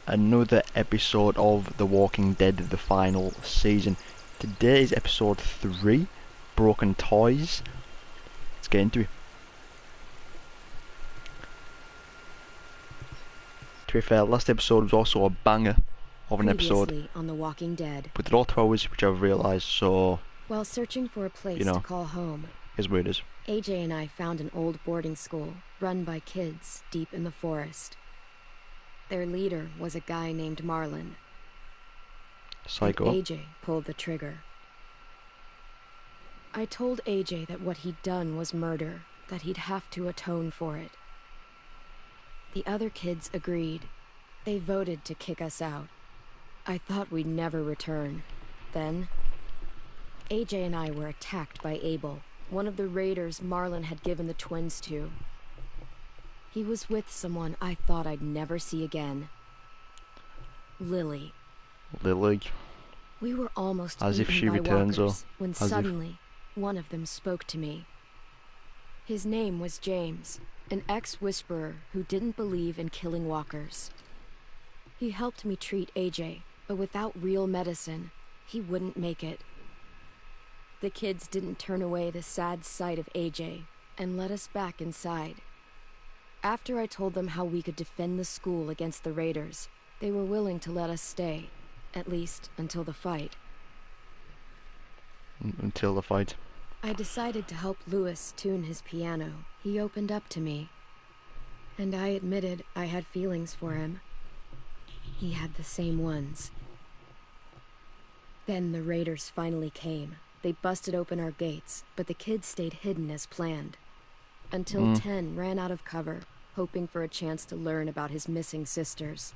another episode of The Walking Dead, the final season. Today is episode 3, Broken Toys. Let's get into it. To be fair, last episode was also a banger of an episode. On The Walking Dead. But they're all 2 hours, which I've realised, so... While searching for a place to call home, is where it is. AJ and I found an old boarding school run by kids deep in the forest. Their leader was a guy named Marlon. Psycho. And AJ pulled the trigger. I told AJ that what he'd done was murder, that he'd have to atone for it. The other kids agreed. They voted to kick us out. I thought we'd never return. Then, AJ and I were attacked by Abel, one of the raiders Marlon had given the twins to. He was with someone I thought I'd never see again. Lily. Lily. We were almost as if she by returns, walkers, or when suddenly one of them spoke to me. His name was James, an ex-whisperer who didn't believe in killing walkers. He helped me treat AJ, but without real medicine, he wouldn't make it. The kids didn't turn away the sad sight of AJ and let us back inside. After I told them how we could defend the school against the raiders, they were willing to let us stay, at least until the fight. Until the fight. I decided to help Louis tune his piano. He opened up to me, and I admitted I had feelings for him. He had the same ones. Then the raiders finally came. They busted open our gates, but the kids stayed hidden as planned. Until Ten ran out of cover, hoping for a chance to learn about his missing sisters.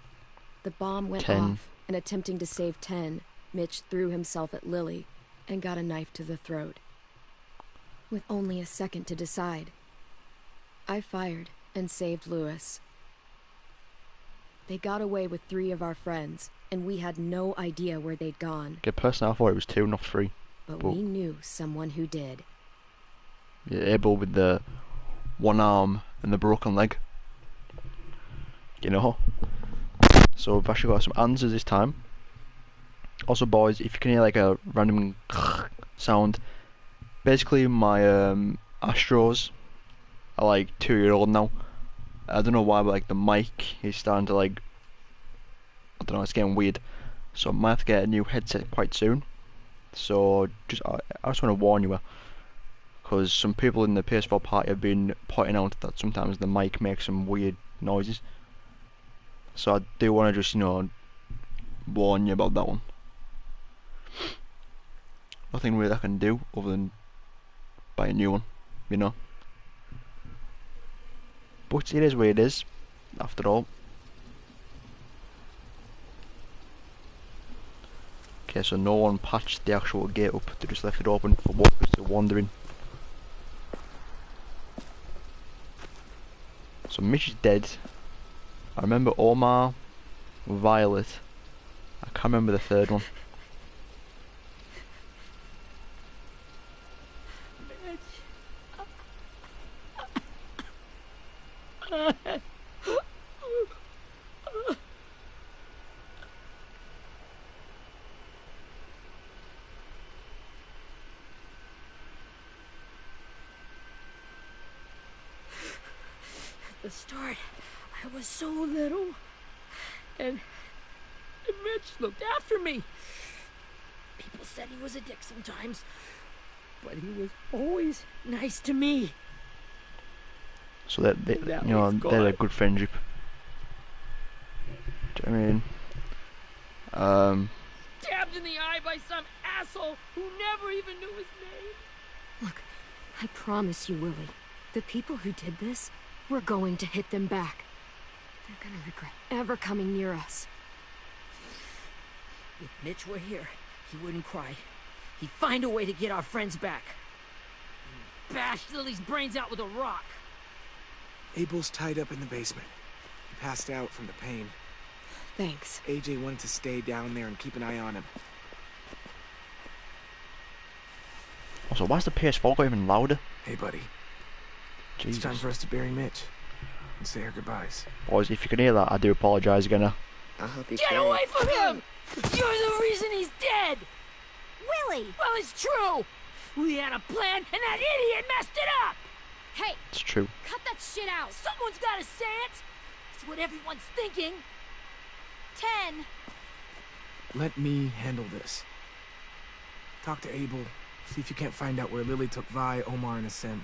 The bomb went off, and attempting to save Ten, Mitch threw himself at Lily and got a knife to the throat. With only a second to decide, I fired and saved Louis. They got away with 3 of our friends, and we had no idea where they'd gone. Okay, personally I thought it was 2, not 3. But we knew someone who did. Yeah, Abel with the 1 arm and the broken leg. You know? So we've actually got some answers this time. Also boys, if you can hear like a random sound, basically my Astros are like 2-year-old now. I don't know why, but like the mic is starting to like, I don't know, it's getting weird. So I might have to get a new headset quite soon. So I just want to warn you, because some people in the PS4 party have been pointing out that sometimes the mic makes some weird noises. So I do want to just, warn you about that one. Nothing really I can do other than buy a new one, But it is what it is, after all. Okay, so no one patched the actual gate up, they just left it open for walkers to wander in. So Mitch is dead. I remember Omar, Violet. I can't remember the third one. At the start, I was so little, and Mitch looked after me. People said he was a dick sometimes, but he was always nice to me. So they're a good friendship. Do you know what I mean? Stabbed in the eye by some asshole who never even knew his name. Look, I promise you, Willie, the people who did this, we're going to hit them back. They're gonna regret ever coming near us. If Mitch were here, he wouldn't cry. He'd find a way to get our friends back. Bash Lily's brains out with a rock. Abel's tied up in the basement. He passed out from the pain. Thanks. AJ wanted to stay down there and keep an eye on him. Also, why's the PS4 got even louder? Hey, buddy. Jesus. It's time for us to bury Mitch and say our goodbyes. Boys, if you can hear that, I do apologise again. I'll help you Get carry away it. from him! You're the reason he's dead! Willie! Well, it's true! We had a plan, and that idiot messed it up! Hey, It's true. cut that shit out! Someone's gotta say it! It's what everyone's thinking. 10. Let me handle this. Talk to Abel. See if you can't find out where Lily took Vi, Omar, and Asim.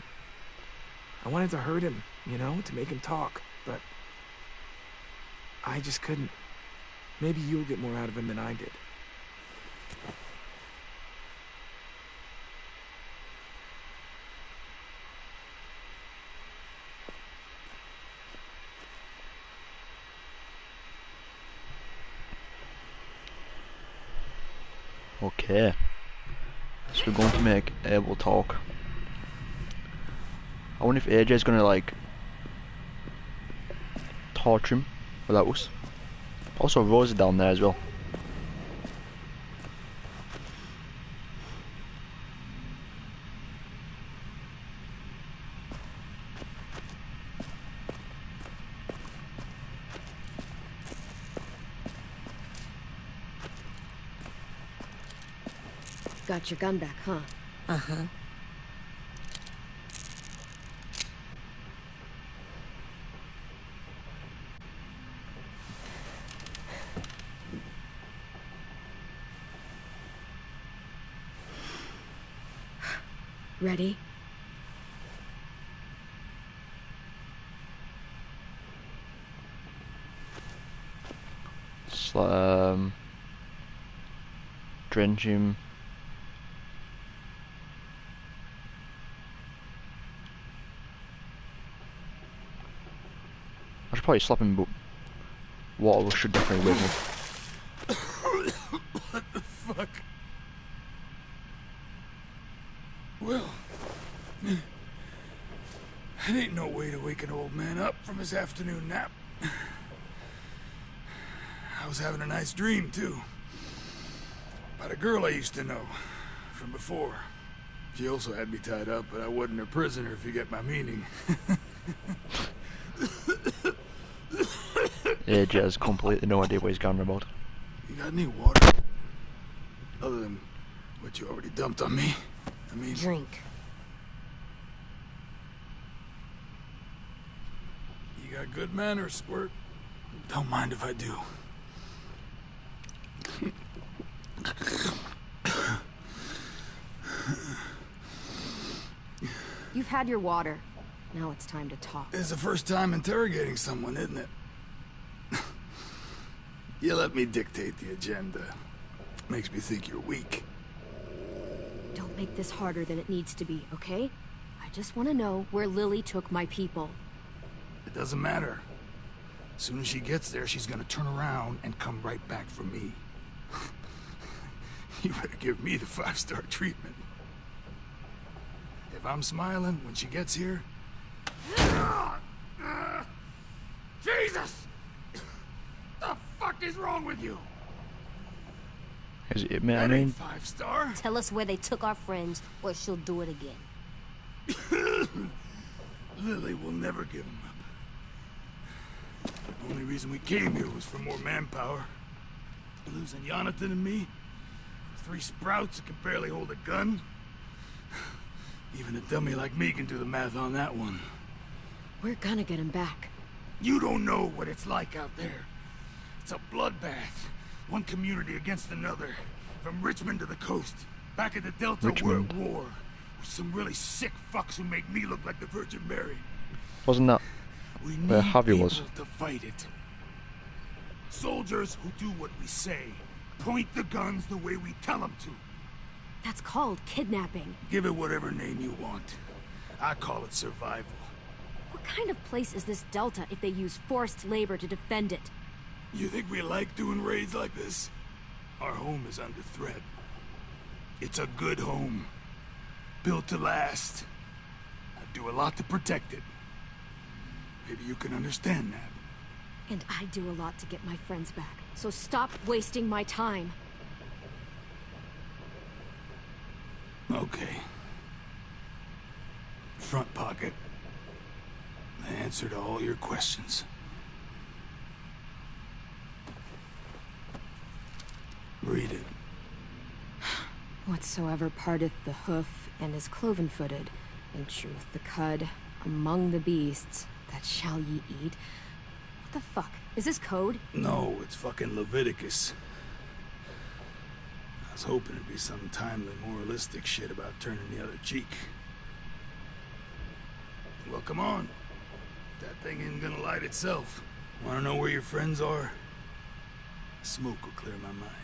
I wanted to hurt him, you know, to make him talk, but I just couldn't. Maybe you'll get more out of him than I did. Okay. So we're going to make Abel talk. I wonder if AJ's gonna like torture him without us. Also Rose is down there as well. Got your gun back, huh? Uh-huh. Ready? Drench him. I should probably slap him, but water should definitely wake him up. What the fuck? Well, it ain't no way to wake an old man up from his afternoon nap. I was having a nice dream, too. About a girl I used to know from before. She also had me tied up, but I wasn't her prisoner, if you get my meaning. AJ has completely no idea what he's going about. You got any water? Other than what you already dumped on me? I mean... Drink. You got good manners, Squirt. Don't mind if I do. You've had your water. Now it's time to talk. It's the first time interrogating someone, isn't it? You let me dictate the agenda. Makes me think you're weak. Don't make this harder than it needs to be, okay? I just want to know where Lily took my people. It doesn't matter. As soon as she gets there, she's gonna turn around and come right back for me. You better give me the 5-star treatment. If I'm smiling when she gets here... Jesus! The fuck is wrong with you? Is it, man? I That mean, ain't 5-star. Tell us where they took our friends, or she'll do it again. Lily will never give him up. The only reason we came here was for more manpower. Losing Jonathan and me, for 3 sprouts that can barely hold a gun. Even a dummy like me can do the math on that one. We're gonna get him back. You don't know what it's like out there. It's a bloodbath. One community against another. From Richmond to the coast. Back at the Delta, Richmond. we're at war. With some really sick fucks who make me look like the Virgin Mary. wasn't that We where need Javi people was? to fight it. Soldiers who do what we say. Point the guns the way we tell them to. That's called kidnapping. Give it whatever name you want. I call it survival. What kind of place is this Delta if they use forced labor to defend it? You think we like doing raids like this? Our home is under threat. It's a good home. Built to last. I'd do a lot to protect it. Maybe you can understand that. And I do a lot to get my friends back. So stop wasting my time. Okay. Front pocket. The answer to all your questions. breed it? Whatsoever parteth the hoof and is cloven-footed, in truth the cud, among the beasts, that shall ye eat. What the fuck? Is this code? No, it's fucking Leviticus. I was hoping it'd be some timely, moralistic shit about turning the other cheek. Well, come on. That thing ain't gonna light itself. Wanna know where your friends are? Smoke will clear my mind.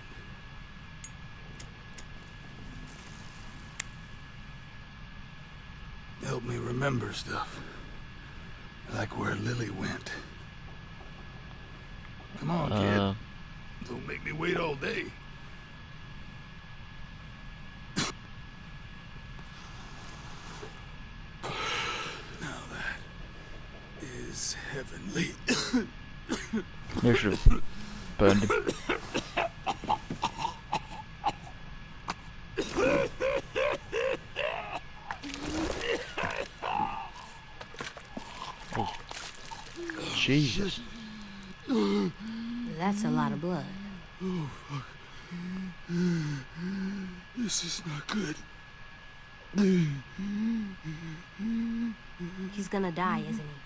Help me remember stuff. Like where Lily went. Come on, kid. Don't make me wait all day. Now that is heavenly. You should have burned him. Oh. Jesus. That's a lot of blood. Oh, fuck. This is not good. He's gonna die, isn't he?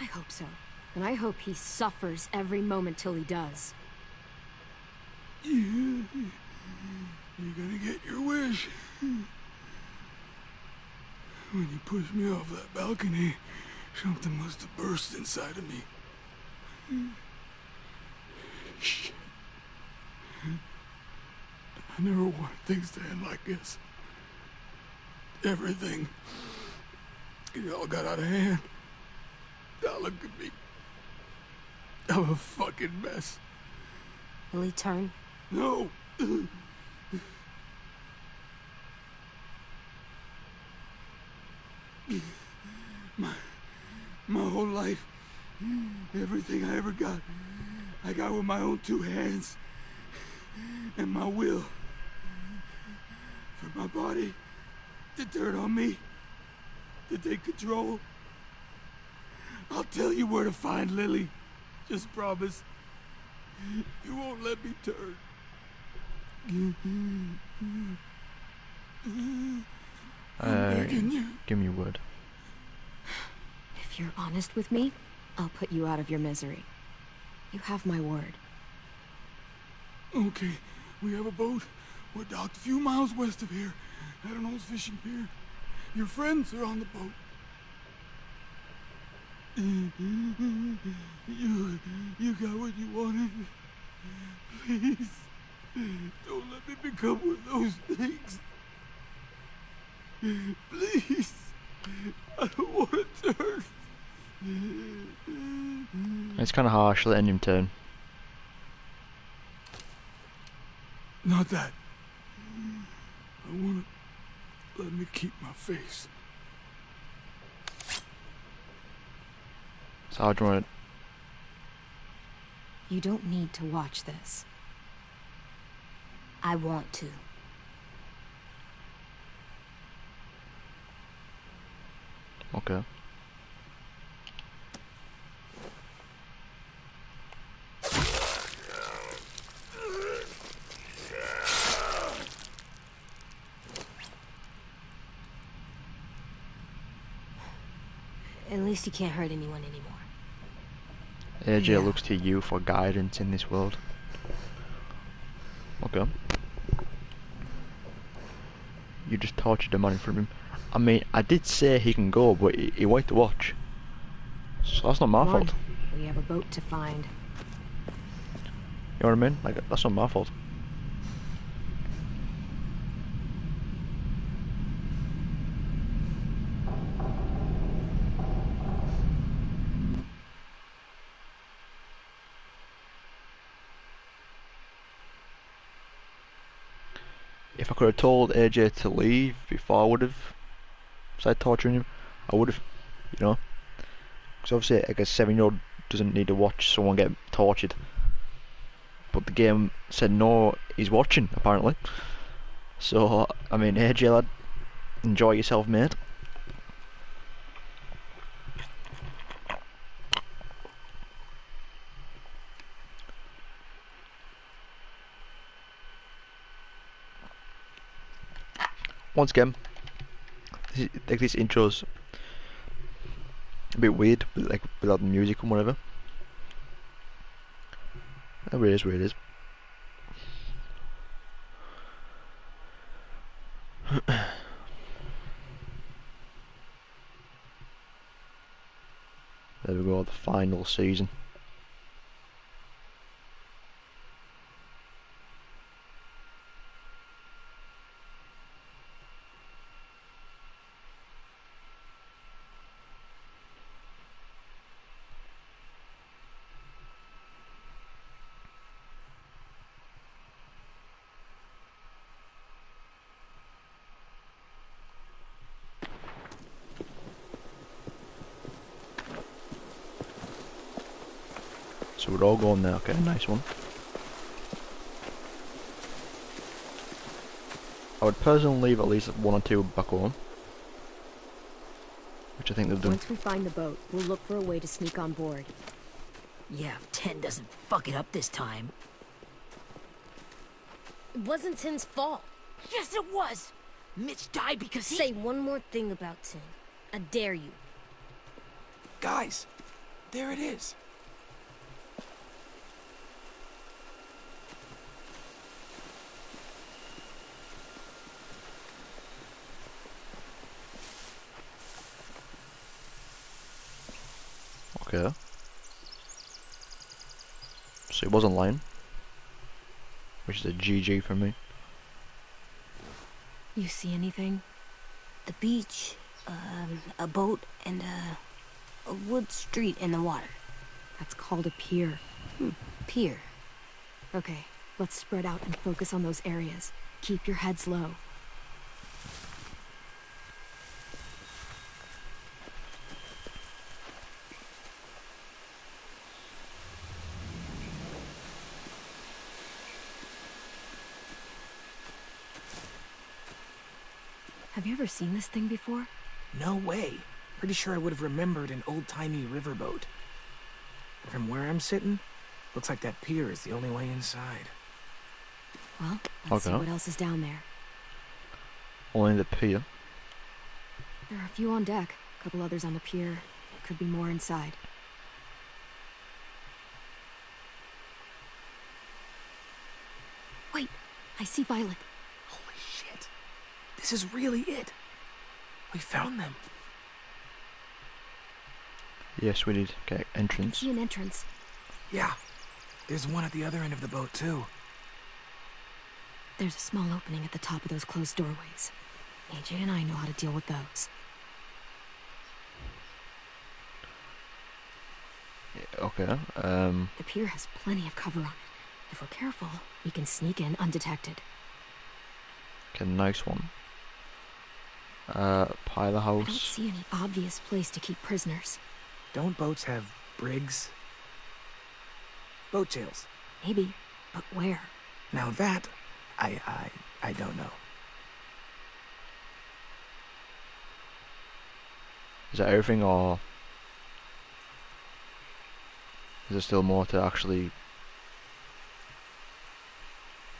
I hope so. And I hope he suffers every moment till he does. You're gonna get your wish. When you pushed me off that balcony, something must have burst inside of me. Shit. I never wanted things to end like this. Everything. It all got out of hand. Now look at me. I'm a fucking mess. Will he turn? No. My whole life, everything I ever got, I got with my own two hands and my will. For my body to turn on me, to take control. I'll tell you where to find Lily. Just promise. You won't let me turn. I'm begging you. Give me your word. If you're honest with me, I'll put you out of your misery. You have my word. Okay, we have a boat. We're docked a few miles west of here, at an old fishing pier. Your friends are on the boat. You got what you wanted. Please, don't let me become one of those things. Please, I don't want to turn. It's kind of harsh letting him turn. Not that. I want to let me keep my face. So how do you want You don't need to watch this. I want to. it? Okay. At least he can't hurt anyone anymore. AJ Yeah. looks to you for guidance in this world. Okay. You just tortured a man in front of him. I mean, I did say he can go, but he waited to watch. So that's not my Come on. fault. We have a boat to find. You know what I mean? Like, that's not my fault. If I could have told AJ to leave before I would have started torturing him, I would have, you know? Because obviously, like a 7-year-old doesn't need to watch someone get tortured. But the game said no, he's watching, apparently. So, I mean, AJ lad, enjoy yourself, mate. once again, like this intro's a bit weird, like without the music and whatever. Where it is, where it is. There we go, the final season. So we're all going there. Okay, nice one. I would personally leave at least 1 or 2 back home, which I think they've done. Once we find the boat, we'll look for a way to sneak on board. Yeah, if 10 doesn't fuck it up this time. It wasn't Tin's fault. Yes, it was! Mitch died because he... Say one more thing about Tin. I dare you. Guys, there it is. Okay. So it wasn't lying, which is a GG for me. You see anything? The beach, a boat, and a wood street in the water. That's called a pier. Pier. Okay, let's spread out and focus on those areas. Keep your heads low. Have you ever seen this thing before? No way. Pretty sure I would have remembered an old-timey riverboat. From where I'm sitting, looks like that pier is the only way inside. Well, let's see Okay. what else is down there. Only the pier. There are a few on deck, a couple others on the pier. Could be more inside. Wait, I see Violet. Holy shit. This is really it. We found them. Yes, we did. Okay, entrance. See an entrance. Yeah. There's one at the other end of the boat, too. There's a small opening at the top of those closed doorways. AJ and I know how to deal with those. Okay. The pier has plenty of cover on it. If we're careful, we can sneak in undetected. Okay, nice one. Pilot I don't house. see any obvious place to keep prisoners. Don't boats have brigs? Boat tails. Maybe, but where? Now that, I don't know. Is that everything, or is there still more to actually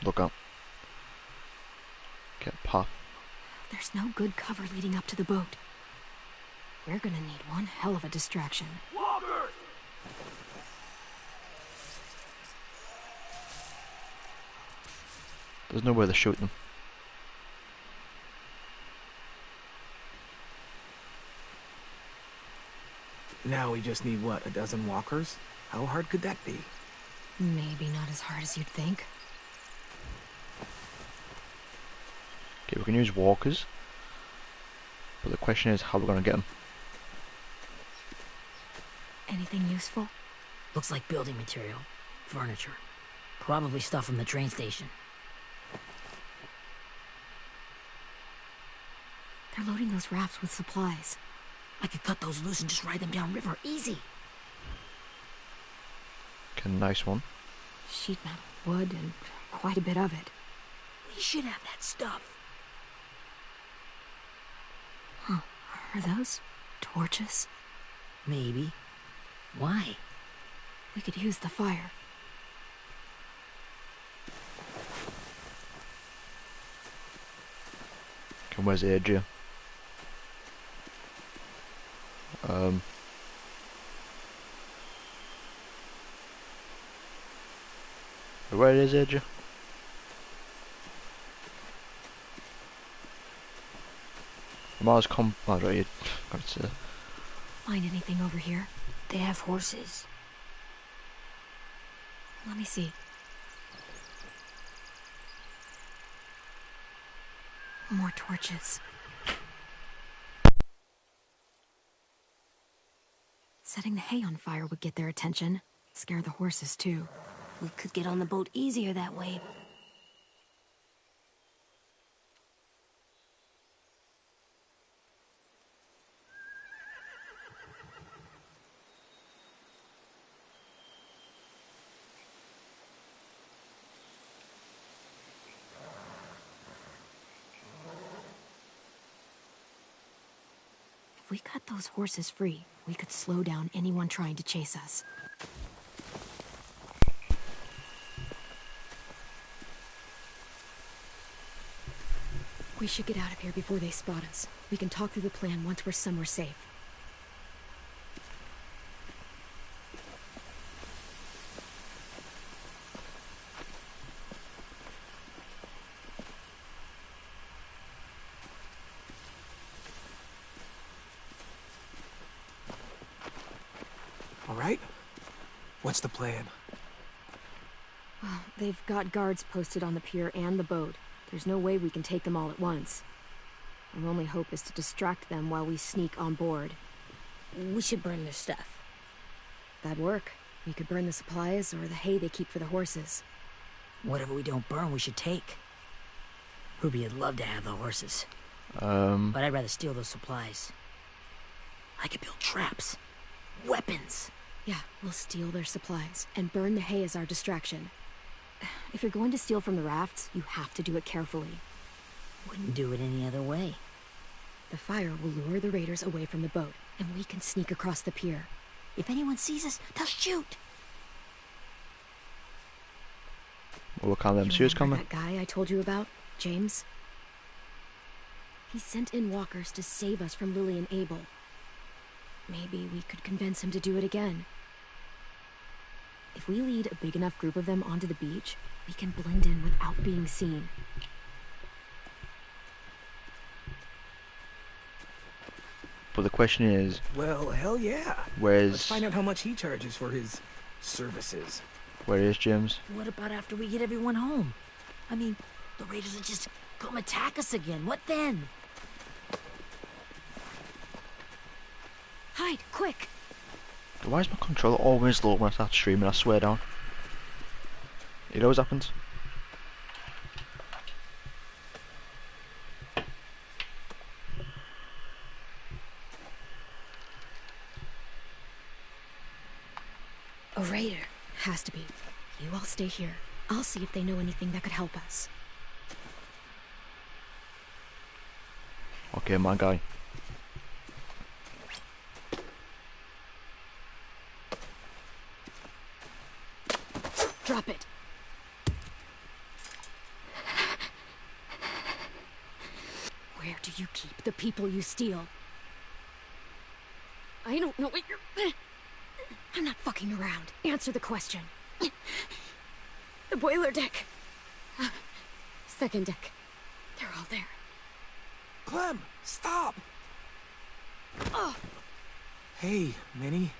look at? Okay, path. There's no good cover leading up to the boat. We're gonna need one hell of a distraction. There's nowhere to shoot them. Now we just need, what, a dozen walkers? How hard could that be? Maybe not as hard as you'd think. Okay, we can use walkers, but the question is how we're gonna get them. Anything useful? Looks like building material. Furniture. Probably stuff from the train station. They're loading those rafts with supplies. I could cut those loose and just ride them downriver. Easy. Okay, nice one. Sheet metal, wood, and quite a bit of it. We should have that stuff. Are those torches? Maybe. Why? We could use the fire. Okay, And where's AJ? Where is AJ? Mars oh right, got to Find anything over here? They have horses. Let me see. More torches. Setting the hay on fire would get their attention. Scare the horses, too. We could get on the boat easier that way. If we cut those horses free, we could slow down anyone trying to chase us. We should get out of here before they spot us. We can talk through the plan once we're somewhere safe. All right? What's the plan? Well, they've got guards posted on the pier and the boat. There's no way we can take them all at once. Our only hope is to distract them while we sneak on board. We should burn their stuff. That'd work. We could burn the supplies or the hay they keep for the horses. Whatever we don't burn, we should take. Ruby would love to have the horses. But I'd rather steal those supplies. I could build traps. Weapons. Yeah, we'll steal their supplies and burn the hay as our distraction. If you're going to steal from the rafts, you have to do it carefully. Wouldn't do it any other way. The fire will lure the raiders away from the boat, and we can sneak across the pier. If anyone sees us, they'll shoot. Well, what kind of MCU's coming? That guy I told you about, James? He sent in walkers to save us from Lily and Abel. Maybe we could convince him to do it again. If we lead a big enough group of them onto the beach, we can blend in without being seen. But the question is, Well, hell yeah. Let's where's find out how much he charges for his services. where is James? What about after we get everyone home? I mean, the raiders will just come attack us again. What then? Hide, quick! Why is my controller always low when I start streaming? I swear down. It always happens. A raider. Has to be. You all stay here. I'll see if they know anything that could help us. Okay, my guy. Drop it. Where do you keep the people you steal? I don't know what you're... I'm not fucking around. Answer the question. The boiler deck. Second deck. They're all there. Clem, stop! Oh. Hey, Minnie.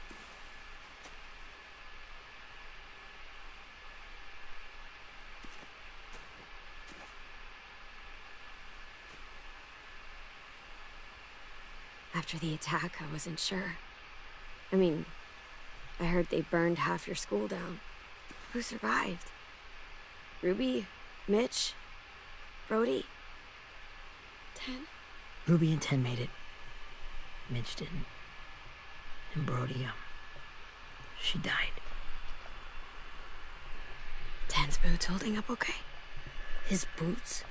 After the attack, I wasn't sure. I mean, I heard they burned half your school down. Who survived? Ruby? Mitch? Brody? 10? Ruby and 10 made it. Mitch didn't. And Brody, she died. 10's boots holding up okay? His boots?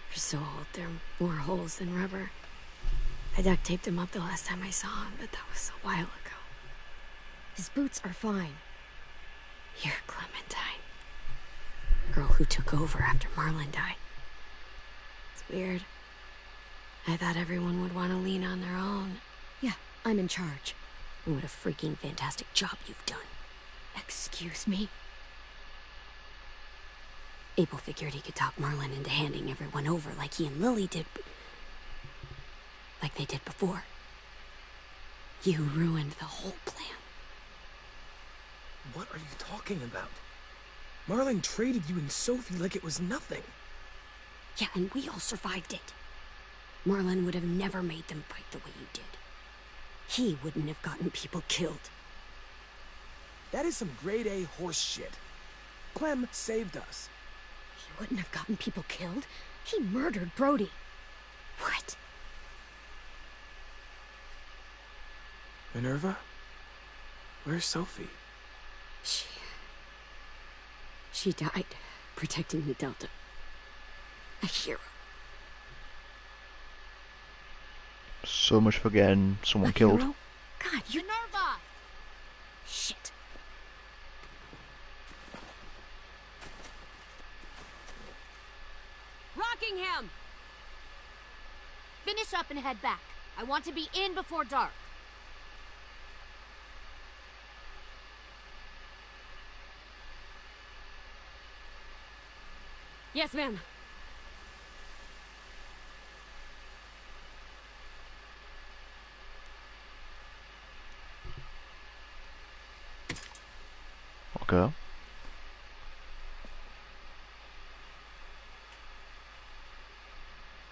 They're so old, they're more holes than rubber. I duct taped him up the last time I saw him, but that was a while ago. His boots are fine. You're Clementine. Girl who took over after Marlon died. It's weird. I thought everyone would want to lean on their own. Yeah, I'm in charge. What a freaking fantastic job you've done. Excuse me? Abel figured he could talk Merlin into handing everyone over like he and Lily did, like they did before. You ruined the whole plan. What are you talking about? Marlin traded you and Sophie like it was nothing. Yeah, and we all survived it. Marlin would have never made them fight the way you did. He wouldn't have gotten people killed. That is some grade A horse shit. Clem saved us. He wouldn't have gotten people killed. He murdered Brody. What? Minerva? Where's Sophie? She died protecting the Delta. A hero. So much for getting someone killed. Hero? God, you... Minerva! Shit. Rockingham! Finish up and head back. I want to be in before dark. Yes, ma'am. Okay.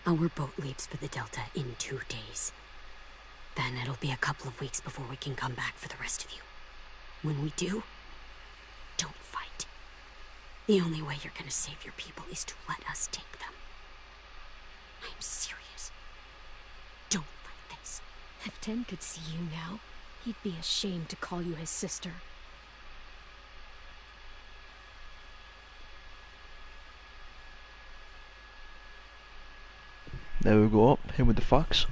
Our boat leaves for the Delta in 2 days. Then it'll be a couple of weeks before we can come back for the rest of you. When we do, don't fight. The only way you're gonna save your people is to let us take them. I'm serious. Don't fight this. If Ten could see you now, he'd be ashamed to call you his sister. There we go. Him with the facts.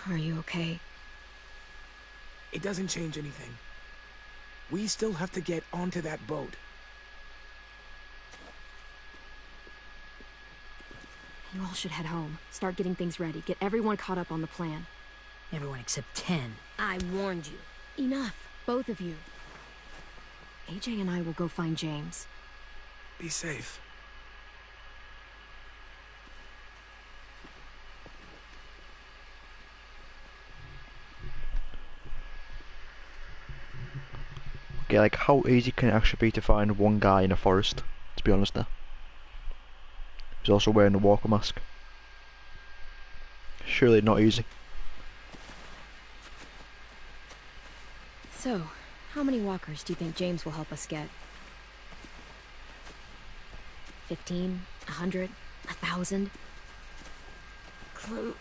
Are you okay? It doesn't change anything. We still have to get onto that boat. You all should head home. Start getting things ready. Get everyone caught up on the plan. Everyone except 10. I warned you. Enough, both of you. AJ and I will go find James. Be safe. Okay, like how easy can it actually be to find one guy in a forest? To be honest, there. He's also wearing a walker mask. Surely not easy. So, how many walkers do you think James will help us get? 15? 100? 1,000? Clem,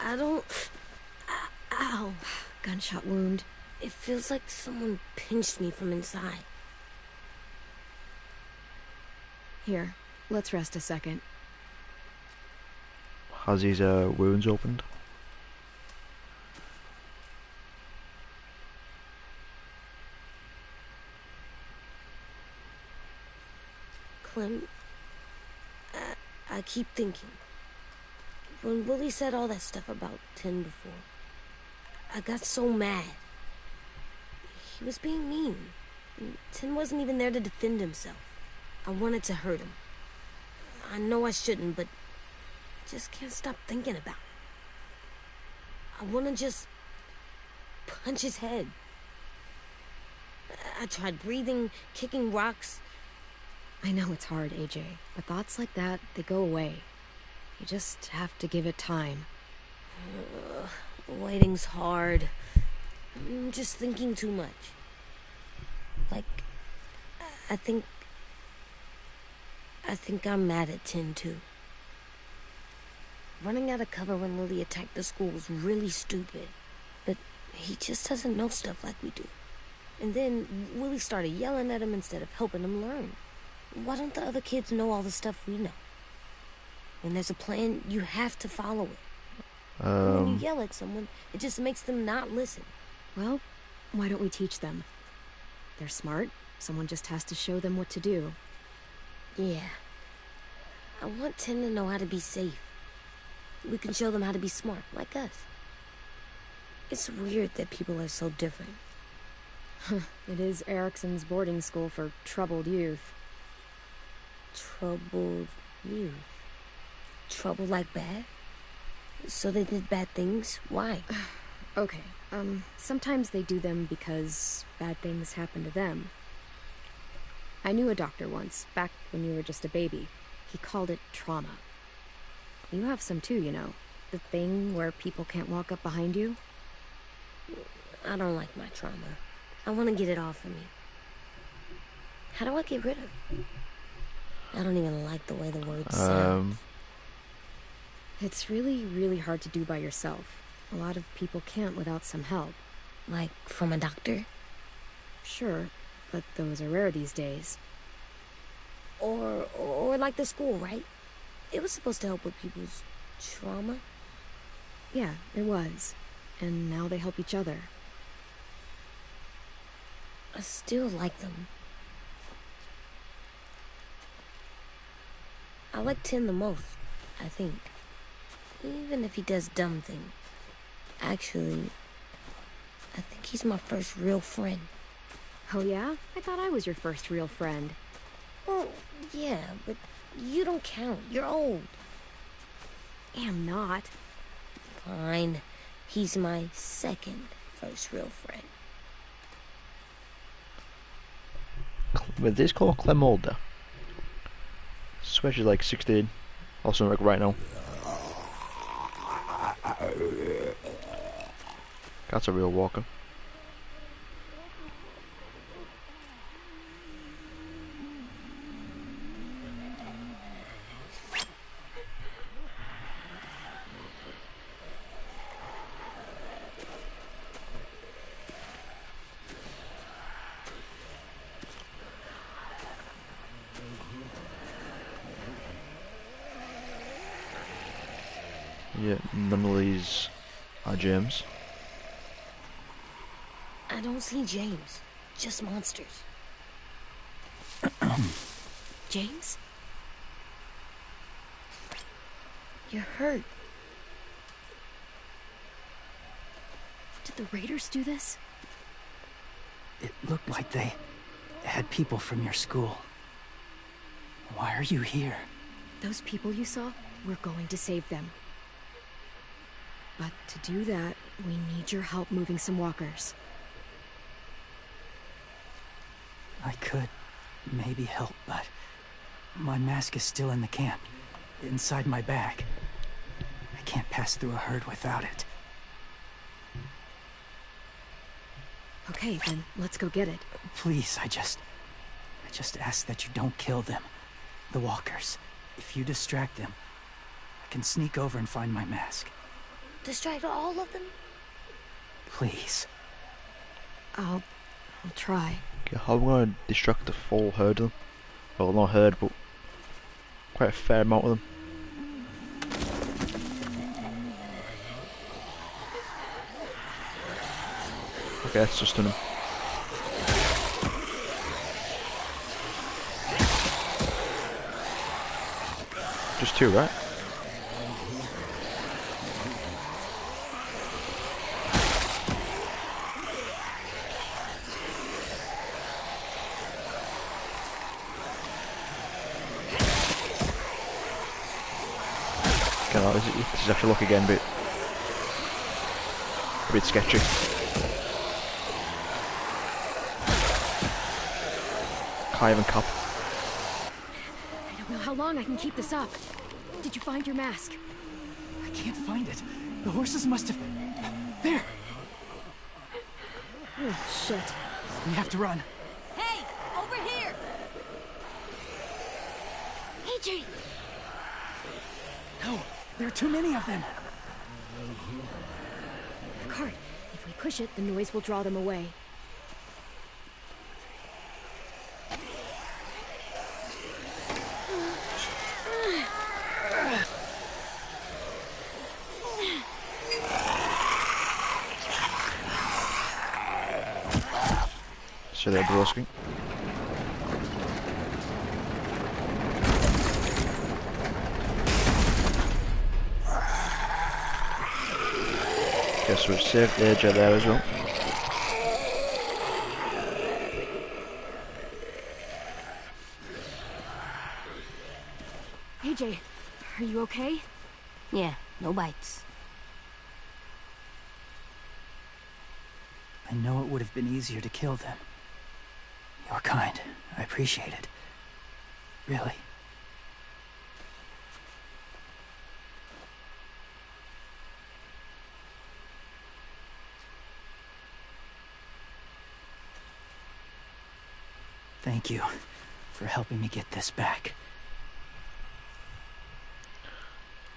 I don't... Ow. Gunshot wound. It feels like someone pinched me from inside. Here, let's rest a second. Has his wounds opened? Clem, I keep thinking. When Willie said all that stuff about 10 before, I got so mad. He was being mean. And 10 wasn't even there to defend himself. I wanted to hurt him. I know I shouldn't, but I just can't stop thinking about it. I want to just punch his head. I tried breathing, kicking rocks. I know it's hard, AJ, but thoughts like that, they go away. You just have to give it time. Waiting's hard. I'm just thinking too much. Like, I think I'm mad at 10 too. Running out of cover when Lily attacked the school was really stupid. But he just doesn't know stuff like we do. And then Willie started yelling at him instead of helping him learn. Why don't the other kids know all the stuff we know? When there's a plan, you have to follow it. When you yell at someone, it just makes them not listen. Well, why don't we teach them? They're smart. Someone just has to show them what to do. Yeah. I want Tim to know how to be safe. We can show them how to be smart, like us. It's weird that people are so different. It is Erickson's boarding school for troubled youth. Troubled youth? Trouble like bad? So they did bad things? Why? Okay, sometimes they do them because bad things happen to them. I knew a doctor once, back when you were just a baby. He called it trauma. You have some too, you know. The thing where people can't walk up behind you. I don't like my trauma. I want to get it off of me. How do I get rid of it? I don't even like the way the word sounds. It's really, really hard to do by yourself. A lot of people can't without some help. Like from a doctor? Sure, but those are rare these days. Or like the school, right? It was supposed to help with people's trauma. Yeah, it was. And now they help each other. I still like them. I like Tin the most, I think. Even if he does dumb things. Actually, I think he's my first real friend. Oh yeah? I thought I was your first real friend. Well, yeah, but you don't count. You're old. I'm not. Fine. He's my second first real friend. With this called Clem Older. Swear she's like 16 or something like right now. That's a real walker. Yeah, none of these are James. I don't see James. Just monsters. James? You're hurt. Did the Raiders do this? It looked like they had people from your school. Why are you here? Those people you saw, we're going to save them. But to do that, we need your help moving some walkers. I could maybe help, but my mask is still in the camp, inside my bag. I can't pass through a herd without it. Okay, then let's go get it. Please, I just ask that you don't kill them. The walkers. If you distract them, I can sneak over and find my mask. Distract all of them? Please. I'll try. Okay, how am I going to distract the full herd of them? Well, not herd, but quite a fair amount of them. Okay, let's just stun them. Just two, right? This is actually look again, but a bit sketchy. Can't even cap. I don't know how long I can keep this up. Did you find your mask? I can't find it. The horses must have... There! Oh, shit. We have to run. Hey, over here! AJ! No, there are too many of them. The cart. If we push it, the noise will draw them away. So they're broski. Guess we've saved AJ there as well. AJ, are you okay? Yeah, no bites. I know it would have been easier to kill them. You're kind. I appreciate it. Really. Thank you for helping me get this back.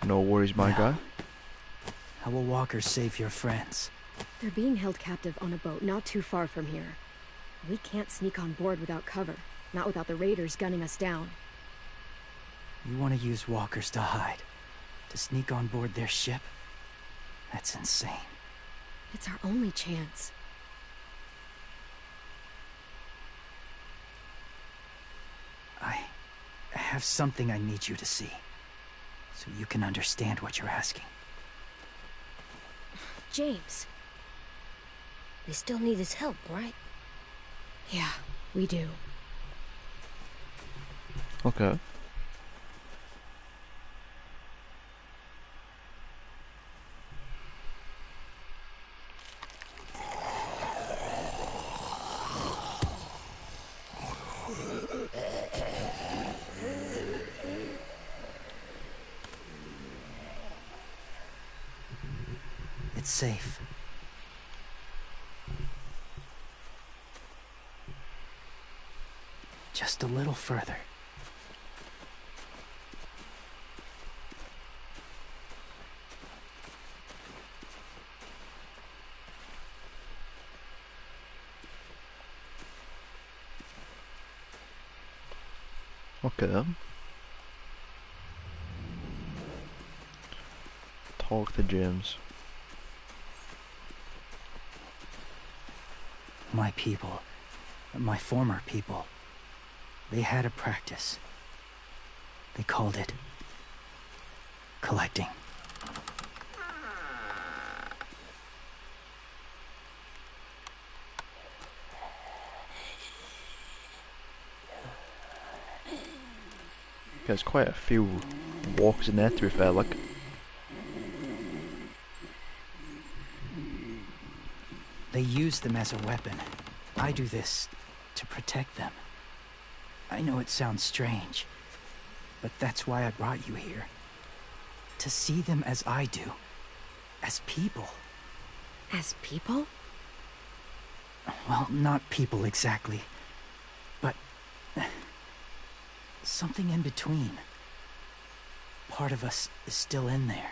No worries, my guy. How will Walker save your friends? They're being held captive on a boat not too far from here. We can't sneak on board without cover, not without the raiders gunning us down. You want to use walkers to hide? To sneak on board their ship? That's insane. It's our only chance. I have something I need you to see, so you can understand what you're asking. James. We still need his help, right? Yeah, we do. Okay. It's safe. Just a little further. Okay then. Talk to James. My people, my former people, they had a practice. They called it collecting. There's quite a few walks in there, to be fair, like. They use them as a weapon. I do this to protect them. I know it sounds strange, but that's why I brought you here. To see them as I do. As people. As people? Well, not people exactly, but something in between. Part of us is still in there.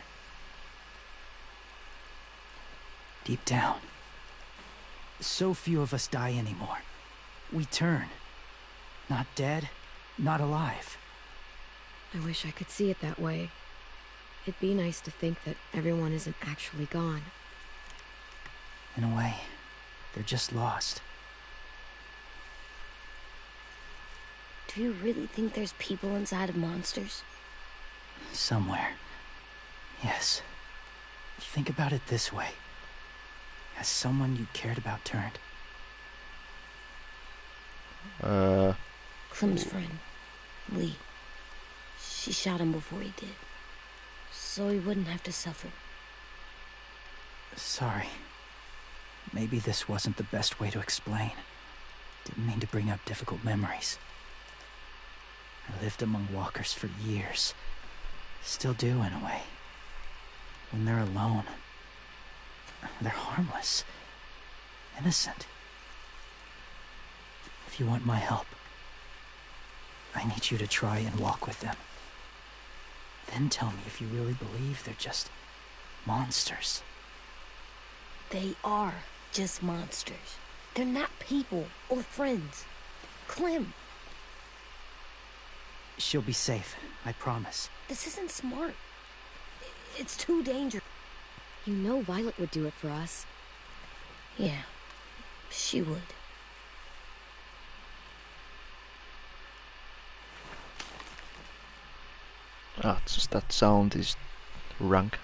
Deep down. So few of us die anymore. We turn. Not dead, not alive. I wish I could see it that way. It'd be nice to think that everyone isn't actually gone. In a way, they're just lost. Do you really think there's people inside of monsters? Somewhere. Yes. Think about it this way. Has someone you cared about turned? Clem's friend, Lee. She shot him before he did. So he wouldn't have to suffer. Sorry. Maybe this wasn't the best way to explain. Didn't mean to bring up difficult memories. I lived among walkers for years. Still do, in a way. When they're alone, they're harmless. Innocent. If you want my help, I need you to try and walk with them. Then tell me if you really believe they're just monsters. They are just monsters. They're not people or friends. Clem, She'll be safe, I promise. this isn't smart. It's too dangerous. You know Violet would do it for us. Yeah, she would. That's just, that sound is rank.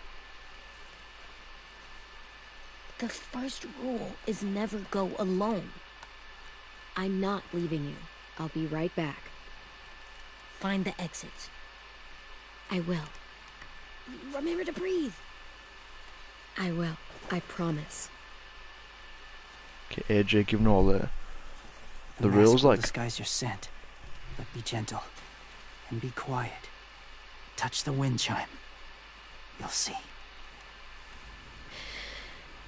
The first rule is never go alone. I'm not leaving you. I'll be right back. Find the exits. I will. Remember to breathe. I will. I promise. Okay, AJ giving all the mask rules, will like. disguise your scent, but be gentle and be quiet. Touch the wind chime. You'll see.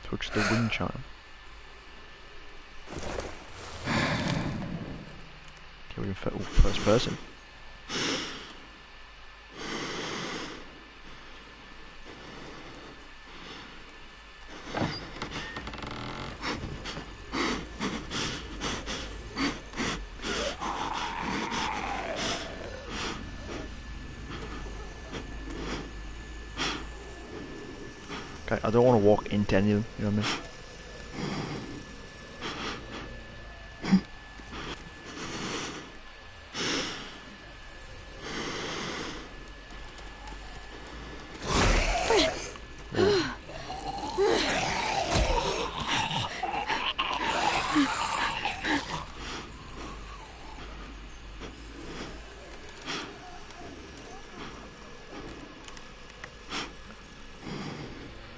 Touch the wind chime. Okay, we're in first person. Okay, I don't want to walk into any of them, you know what I mean?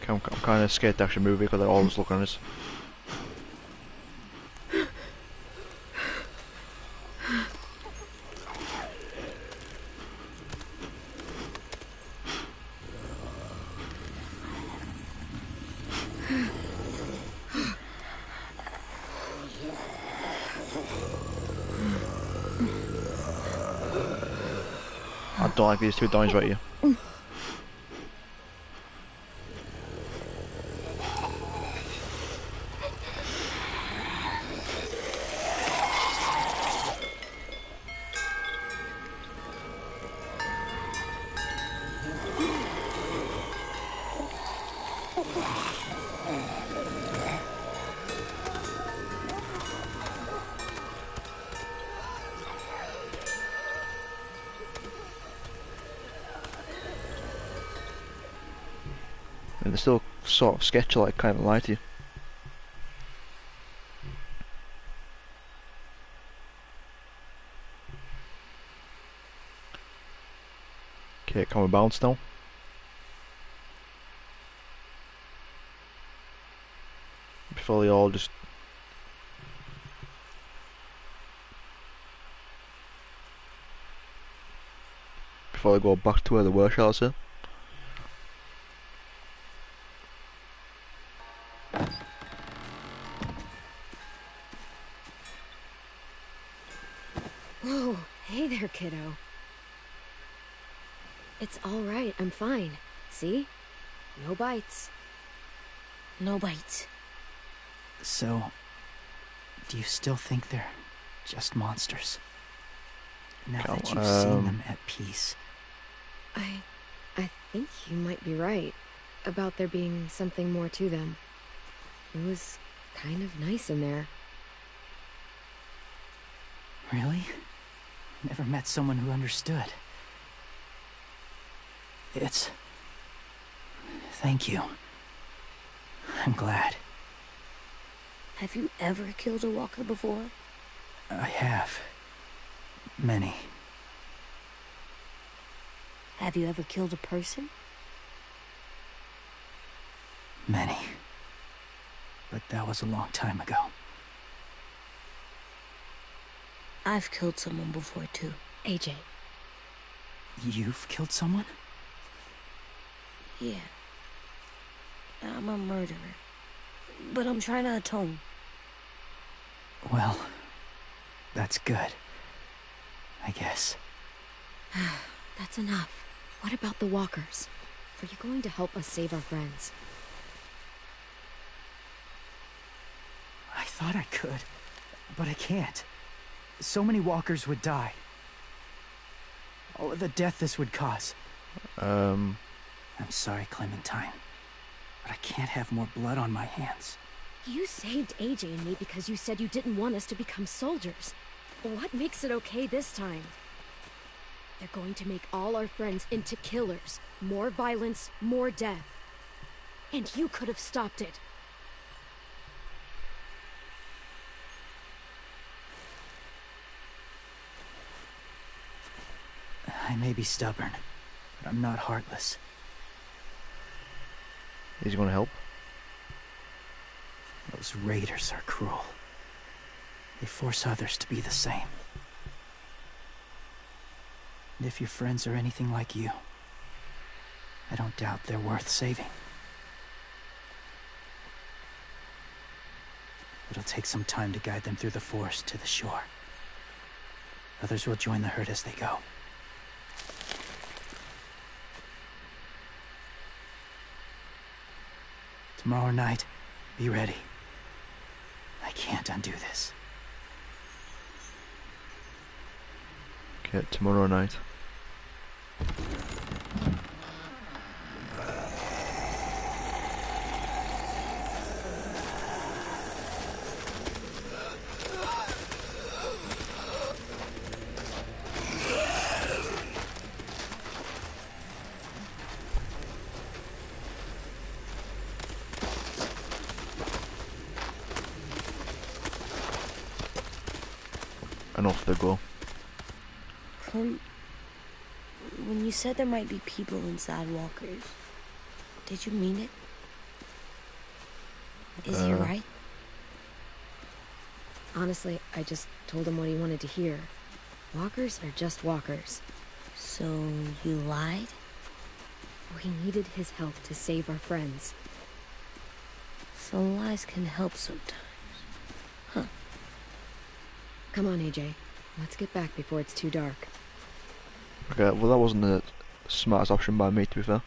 I'm kind of scared to actually move because they're always looking at us. I don't like these two dines right here. And they're still sort of sketchy, like, kind of lie to you. Okay, can we bounce now? Before they all just... Before they go back to where they were, shall I say? Whoa, hey there, kiddo. It's all right, I'm fine. See? No bites. No bites. So, do you still think they're just monsters? Now that you've seen them at peace. I think you might be right about there being something more to them. It was kind of nice in there. Really? Never met someone who understood. Thank you. I'm glad. Have you ever killed a walker before? I have. Many. Have you ever killed a person? Many. But that was a long time ago. I've killed someone before, too. AJ. You've killed someone? Yeah. I'm a murderer. But I'm trying to atone. Well, that's good. I guess. That's enough. What about the walkers? Are you going to help us save our friends? I thought I could, but I can't. So many walkers would die. Oh, the death this would cause. I'm sorry, Clementine, but I can't have more blood on my hands. You saved AJ and me because you said you didn't want us to become soldiers. What makes it okay this time? They're going to make all our friends into killers. More violence, more death. And you could have stopped it. I may be stubborn, but I'm not heartless. Is he going to help? Those raiders are cruel. They force others to be the same. And if your friends are anything like you, I don't doubt they're worth saving. It'll take some time to guide them through the forest to the shore. Others will join the herd as they go. Tomorrow night, be ready. I can't undo this. Okay, tomorrow night. And off they go. When you said there might be people inside walkers, did you mean it? Is he right? Honestly, I just told him what he wanted to hear. Walkers are just walkers. So you lied? We needed his help to save our friends. So lies can help sometimes. Huh. Come on, AJ. Let's get back before it's too dark. Okay, well that wasn't the smartest option by me, to be fair.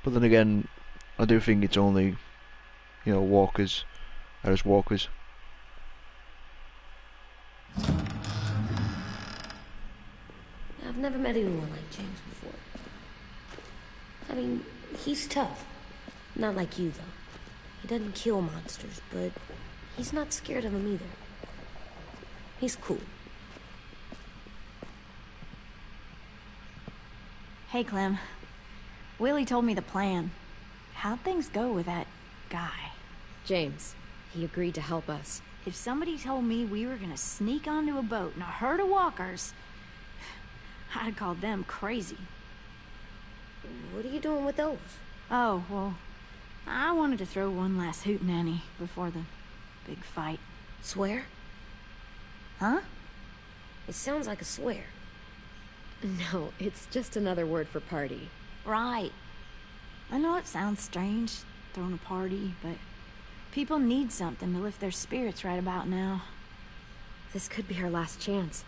But then again, I do think it's only, you know, walkers are just walkers. I've never met anyone like James before. I mean, he's tough. Not like you, though. He doesn't kill monsters, but he's not scared of them either. He's cool. Hey, Clem. Willie told me the plan. How'd things go with that guy? James, he agreed to help us. If somebody told me we were gonna sneak onto a boat in a herd of walkers, I'd call them crazy. What are you doing with those? Oh, well, I wanted to throw one last hootenanny before the big fight. Swear? Huh? It sounds like a swear. No, it's just another word for party. Right. I know it sounds strange, throwing a party, but people need something to lift their spirits right about now. This could be our last chance.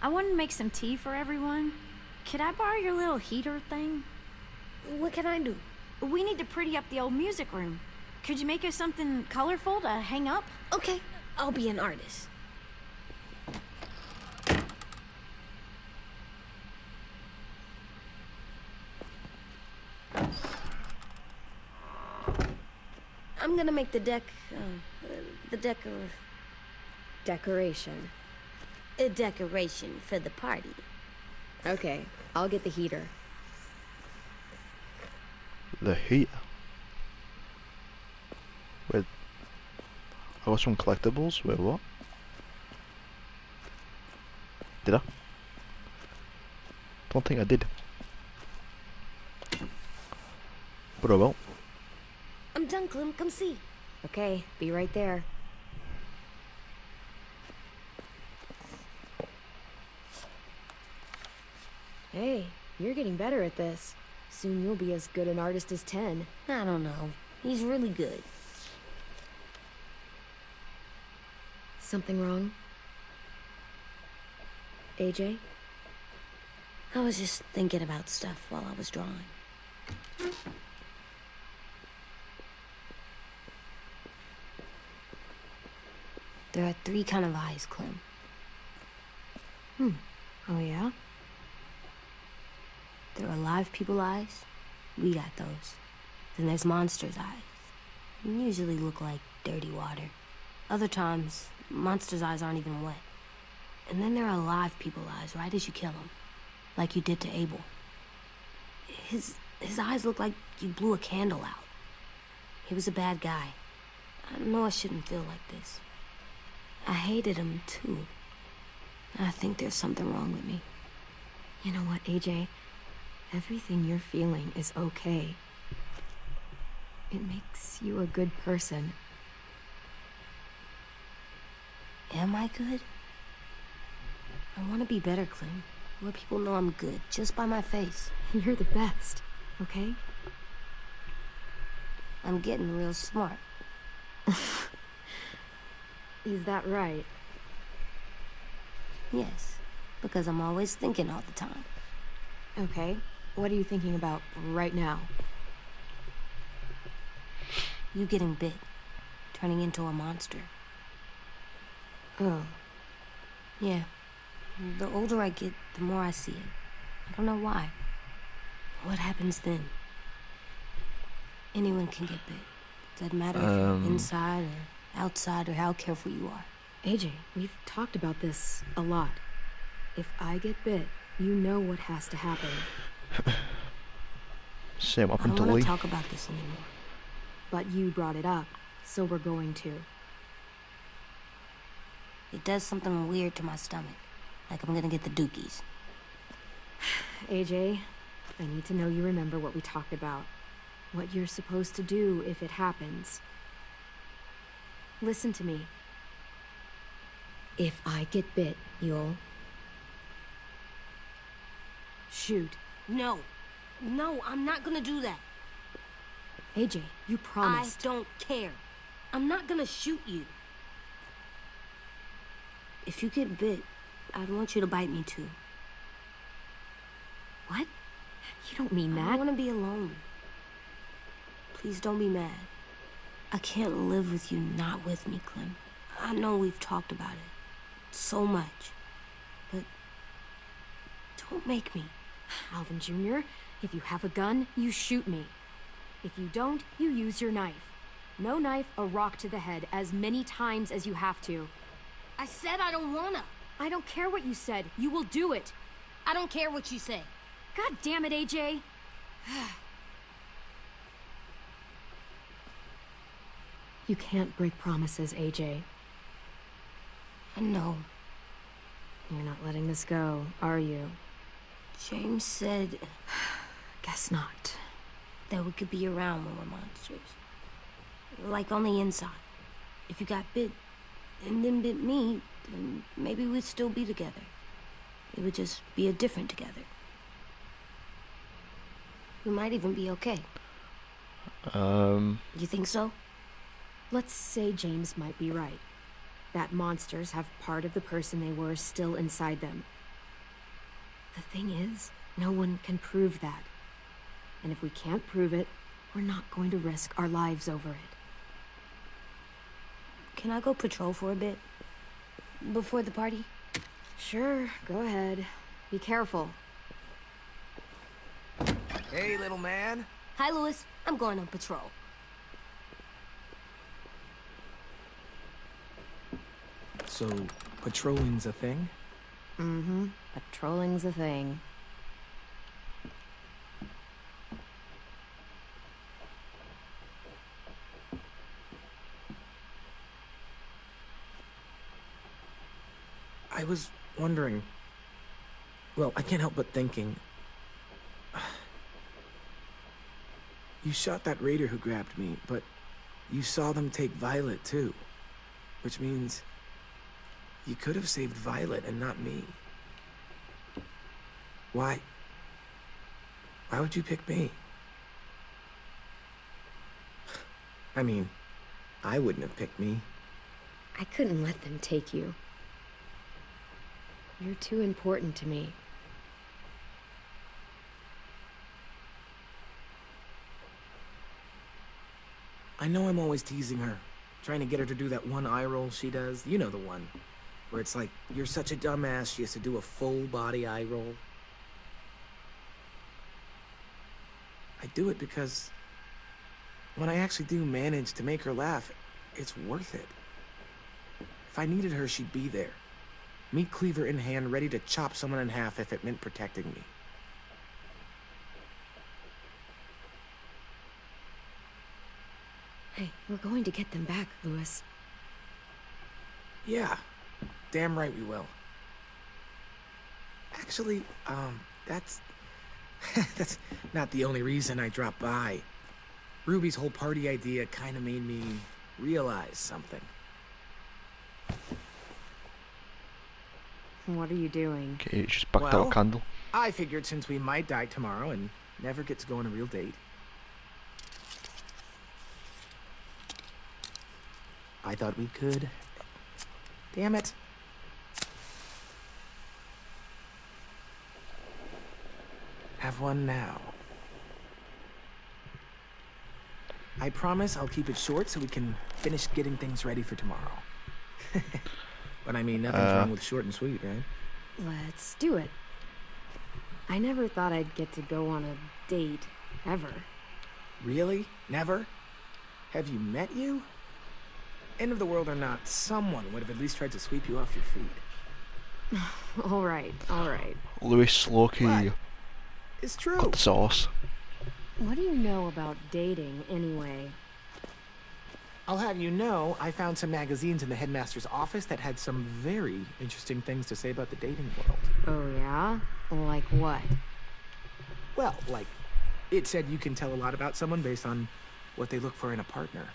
I wanted to make some tea for everyone. Could I borrow your little heater thing? What can I do? We need to pretty up the old music room. Could you make us something colorful to hang up? Okay, I'll be an artist. I'm gonna make the Decoration. a decoration for the party. Okay, I'll get the heater. The heat. Wait. I got some collectibles? Wait, what? Did I? Don't think I did. But I will. I'm done, Clem. Come see. Okay, be right there. Hey, you're getting better at this. Soon you'll be as good an artist as 10. I don't know. He's really good. Something wrong? AJ? I was just thinking about stuff while I was drawing. There are 3 kind of eyes, Clem. Oh, yeah? There are live people eyes. We got those. Then there's monsters' eyes. usually look like dirty water. Other times, monsters' eyes aren't even wet. And then there are live people eyes right as you kill them, like you did to Abel. His eyes look like you blew a candle out. He was a bad guy. I know I shouldn't feel like this. I hated him, too. I think there's something wrong with me. You know what, AJ? Everything you're feeling is okay. It makes you a good person. Am I good? I want to be better, Clem. Where people know I'm good, just by my face. You're the best, okay? I'm getting real smart. Is that right? Yes, because I'm always thinking all the time. Okay, what are you thinking about right now? You getting bit, turning into a monster. Oh. Yeah. The older I get, the more I see it. I don't know why. What happens then? Anyone can get bit. Doesn't matter if you're inside or outside or how careful you are. AJ, we've talked about this a lot. If I get bit, you know what has to happen. Same up I don't until want we. to talk about this anymore. But you brought it up, so we're going to. It does something weird to my stomach. Like I'm gonna get the dookies. AJ, I need to know you remember what we talked about. What you're supposed to do if it happens. Listen to me. If I get bit, you'll... shoot. No. No, I'm not gonna do that. AJ, you promised. I don't care. I'm not gonna shoot you. If you get bit, I'd want you to bite me too. What? You don't mean that. I want to be alone. Please don't be mad. I can't live with you not with me, Clem. I know we've talked about it so much, but don't make me. Alvin Jr., if you have a gun, you shoot me. If you don't, you use your knife. No knife, a rock to the head, as many times as you have to. I said I don't wanna. I don't care what you said. You will do it. I don't care what you say. God damn it, AJ. You can't break promises, AJ. I know. You're not letting this go, are you? James said Guess not. that we could be around when we're monsters. Like on the inside. If you got bit and then bit me, then maybe we'd still be together. It would just be a different together. We might even be okay. You think so? Let's say James might be right. That monsters have part of the person they were still inside them. The thing is, no one can prove that. And if we can't prove it, we're not going to risk our lives over it. Can I go patrol for a bit? Before the party? Sure, go ahead. Be careful. Hey, little man. Hi, Louis. I'm going on patrol. So, patrolling's a thing? Mm-hmm. Patrolling's a thing. I was wondering... Well, I can't help but thinking... You shot that raider who grabbed me, but you saw them take Violet, too. Which means... you could have saved Violet and not me. Why? Why would you pick me? I mean, I wouldn't have picked me. I couldn't let them take you. You're too important to me. I know I'm always teasing her, trying to get her to do that one eye roll she does. You know the one, where it's like, you're such a dumbass, she has to do a full body eye roll. I do it because when I actually do manage to make her laugh, it's worth it. If I needed her, she'd be there. Meat cleaver in hand, ready to chop someone in half if it meant protecting me. Hey, we're going to get them back, Louis. Yeah, damn right we will. Actually, that's... that's not the only reason I dropped by. Ruby's whole party idea kind of made me realize something. What are you doing? Okay, it's just backed out a candle. I figured since we might die tomorrow and never get to go on a real date, I thought we could... Damn it. Have one now. I promise I'll keep it short so we can finish getting things ready for tomorrow. But I mean, nothing's wrong with short and sweet, right? Let's do it. I never thought I'd get to go on a date, ever. Really? Never? Have you met you? End of the world or not, someone would have at least tried to sweep you off your feet. All right, all right. Louis Loki What? It's true. got the sauce. What do you know about dating, anyway? I'll have you know, I found some magazines in the headmaster's office that had some very interesting things to say about the dating world. Oh, yeah? Like what? Well, like, it said you can tell a lot about someone based on what they look for in a partner.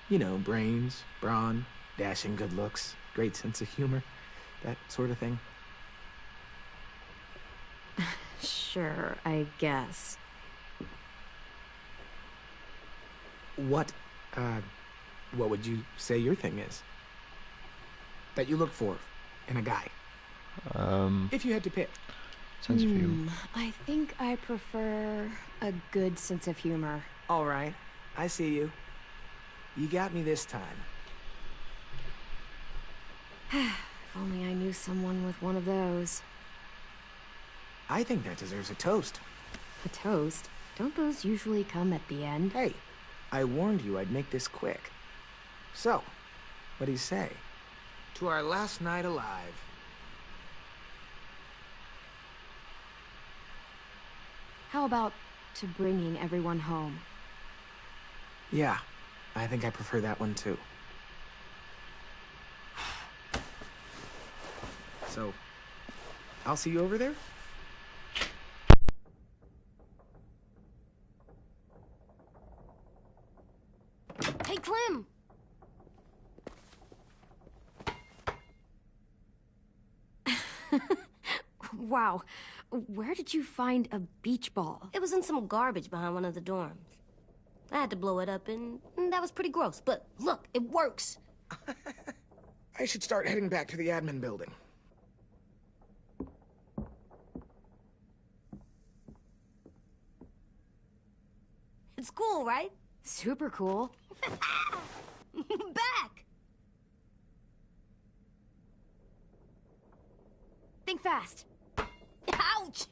You know, brains, brawn, dashing good looks, great sense of humor, that sort of thing. Sure, I guess. What would you say your thing is? That you look for in a guy? If you had to pick. Sense of humor. I think I prefer a good sense of humor. All right, I see you. You got me this time. If only I knew someone with one of those. I think that deserves a toast. A toast? Don't those usually come at the end? Hey, I warned you I'd make this quick. So, what do you say? To our last night alive. How about to bringing everyone home? Yeah, I think I prefer that one too. So, I'll see you over there? Hey, Clem! Wow, where did you find a beach ball? It was in some garbage behind one of the dorms. I had to blow it up, and that was pretty gross. But look, it works. I should start heading back to the admin building. It's cool, right? Super cool. Back! Think fast. Ouch!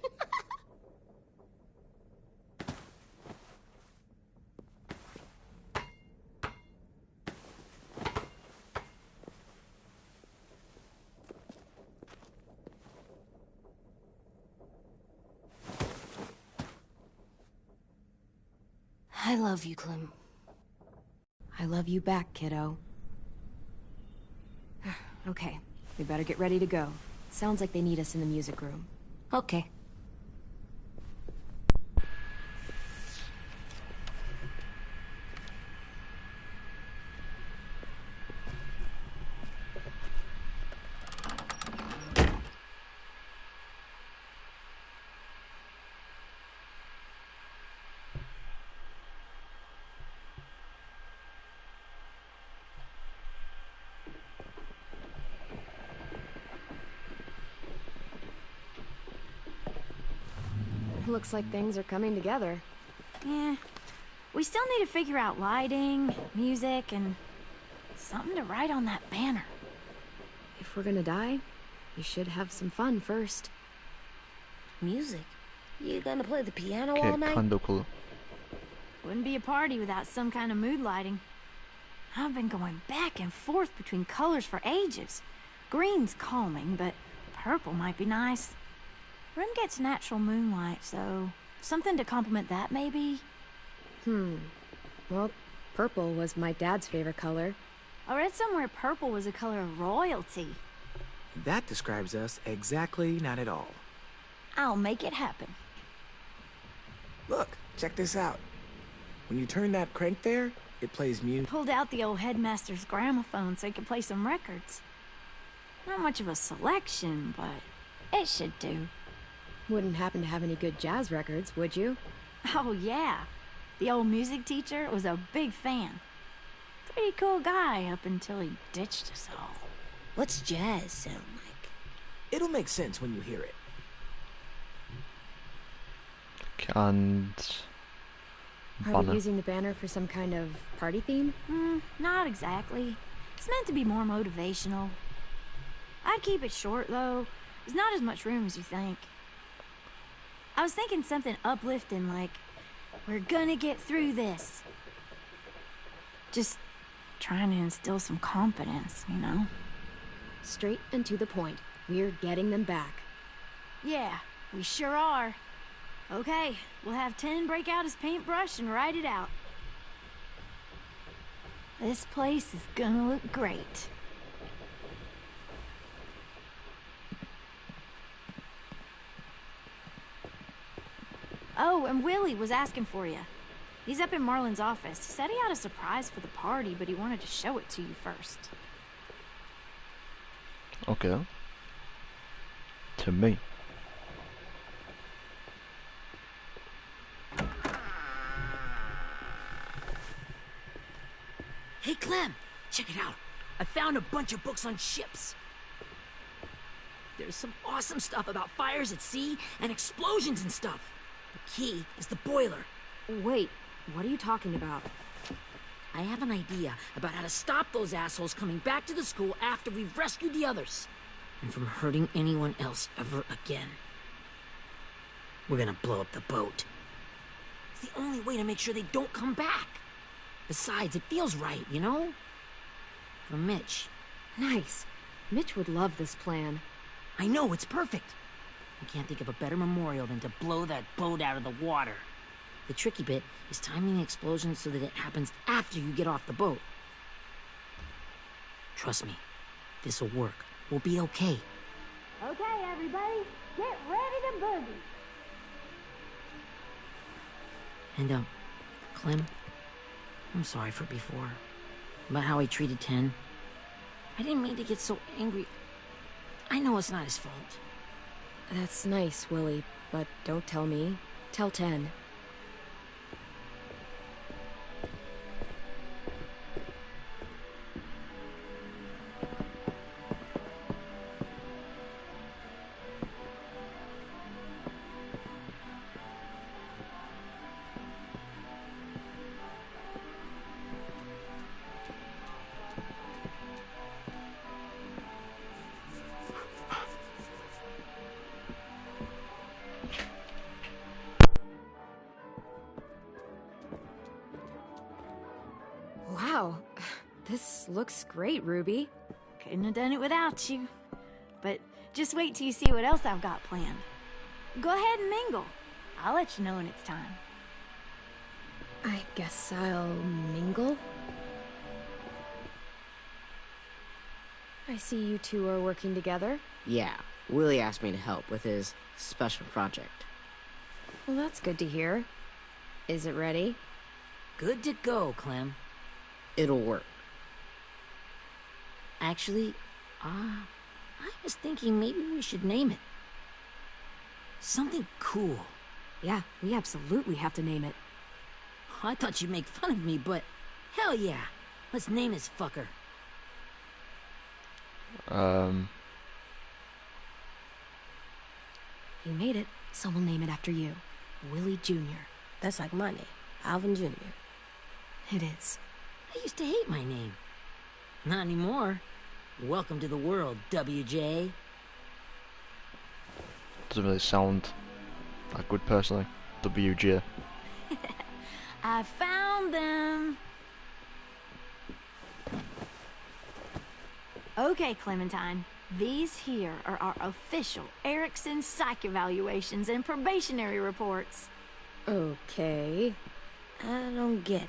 I love you, Clem. I love you back, kiddo. Okay, we better get ready to go. Sounds like they need us in the music room. Okay. Looks like things are coming together. Yeah. We still need to figure out lighting, music, and something to write on that banner. If we're gonna die, we should have some fun first. Music? You gonna play the piano Okay, all night? candle colour. Wouldn't be a party without some kind of mood lighting. I've been going back and forth between colors for ages. Green's calming, but purple might be nice. Room gets natural moonlight, so something to complement that, maybe? Well, purple was my dad's favorite color. I read somewhere purple was a color of royalty. That describes us exactly not at all. I'll make it happen. Look, check this out. When you turn that crank there, it plays music. Pulled out the old headmaster's gramophone so he could play some records. Not much of a selection, but it should do. Wouldn't happen to have any good jazz records, would you? Oh, yeah. The old music teacher was a big fan. Pretty cool guy up until he ditched us all. What's jazz sound like? It'll make sense when you hear it. And Are banner. we using the banner for some kind of party theme? Not exactly. It's meant to be more motivational. I'd keep it short, though. There's not as much room as you think. I was thinking something uplifting like, we're gonna get through this. Just trying to instill some confidence, you know? Straight and to the point. We're getting them back. Yeah, we sure are. Okay, we'll have 10 break out his paintbrush and write it out. This place is gonna look great. Oh, and Willie was asking for you. He's up in Marlon's office. He said he had a surprise for the party, but he wanted to show it to you first. Okay. To me. Hey, Clem, check it out. I found a bunch of books on ships. There's some awesome stuff about fires at sea and explosions and stuff. The key is the boiler. Wait, what are you talking about? I have an idea about how to stop those assholes coming back to the school after we've rescued the others. And from hurting anyone else ever again. We're gonna blow up the boat. It's the only way to make sure they don't come back. Besides, it feels right, you know? For Mitch. Nice. Mitch would love this plan. I know, it's perfect. I can't think of a better memorial than to blow that boat out of the water. The tricky bit is timing the explosion so that it happens after you get off the boat. Trust me, this'll work. We'll be okay. Okay, everybody, get ready to boogie. And, Clem, I'm sorry for before. About how I treated Ten. I didn't mean to get so angry. I know it's not his fault. That's nice, Willie, but don't tell me. Tell 10. Wow, this looks great, Ruby. Couldn't have done it without you. But just wait till you see what else I've got planned. Go ahead and mingle. I'll let you know when it's time. I guess I'll mingle. I see you two are working together. Yeah, Willie asked me to help with his special project. Well, that's good to hear. Is it ready? Good to go, Clem. It'll work. Actually, I was thinking maybe we should name it. Something cool. Yeah, we absolutely have to name it. I thought you'd make fun of me, but hell yeah. Let's name this fucker. You made it, so we'll name it after you. Willie Jr. That's like my name, Alvin Jr. It is. I used to hate my name. Not anymore. Welcome to the world, WJ. Doesn't really sound that good personally. WJ. I found them. Okay, Clementine. These here are our official Erickson psych evaluations and probationary reports. Okay. I don't get it.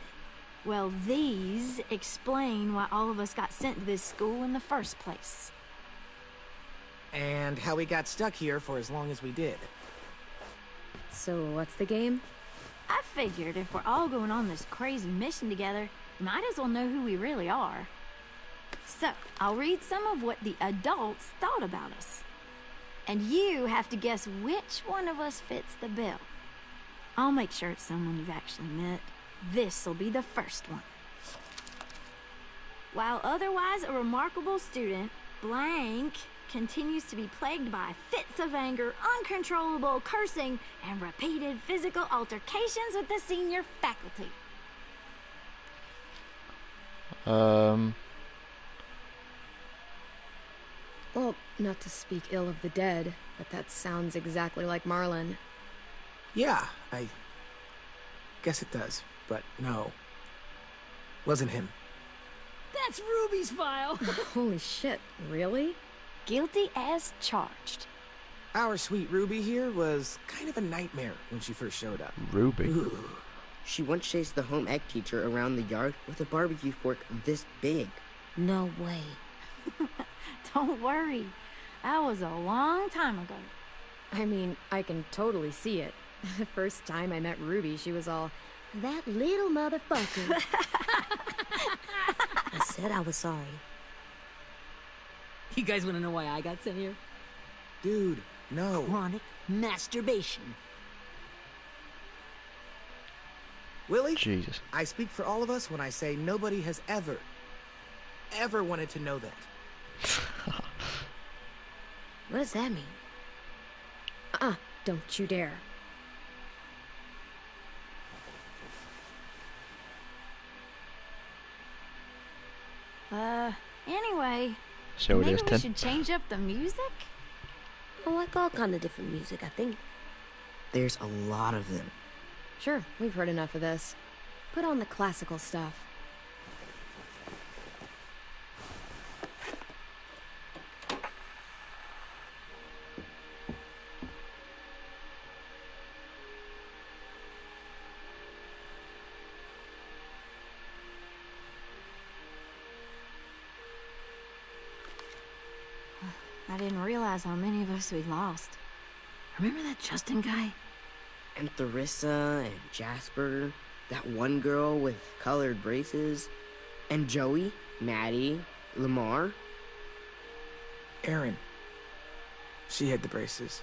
Well, these explain why all of us got sent to this school in the first place. And how we got stuck here for as long as we did. So what's the game? I figured if we're all going on this crazy mission together, we might as well know who we really are. So, I'll read some of what the adults thought about us. And you have to guess which one of us fits the bill. I'll make sure it's someone you've actually met. This'll be the first one. While otherwise a remarkable student, blank continues to be plagued by fits of anger, uncontrollable cursing, and repeated physical altercations with the senior faculty. Well, not to speak ill of the dead, but that sounds exactly like Marlon. Yeah, I guess it does, but no. Wasn't him. That's Ruby's file. Holy shit, really? Guilty as charged. Our sweet Ruby here was kind of a nightmare when she first showed up. Ruby. Ooh. She once chased the home ec teacher around the yard with a barbecue fork this big. No way. Don't worry. That was a long time ago. I mean, I can totally see it. The first time I met Ruby, she was all, That little motherfucker. I said I was sorry. You guys want to know why I got sent here? Dude, no. Chronic masturbation. Willie? Jesus. I speak for all of us when I say nobody has ever wanted to know that. What does that mean? Don't you dare. Anyway, So it maybe is we 10. should change up the music? I like all kind of different music, I think. There's a lot of them. Sure, we've heard enough of this. Put on the classical stuff. I didn't realize how many of us we'd lost. Remember that Justin guy? And Theresa and Jasper, that one girl with colored braces, and Joey, Maddie, Lamar. Erin. She had the braces.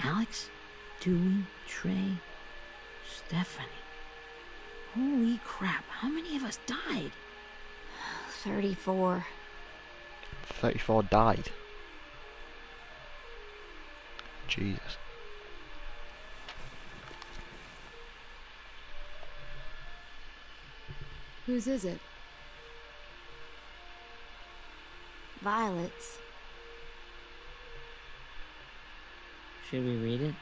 Alex, Dewey, Trey, Stephanie. Holy crap, how many of us died? 34. 34 died. Jesus. Whose is it? Violet's. Should we read it?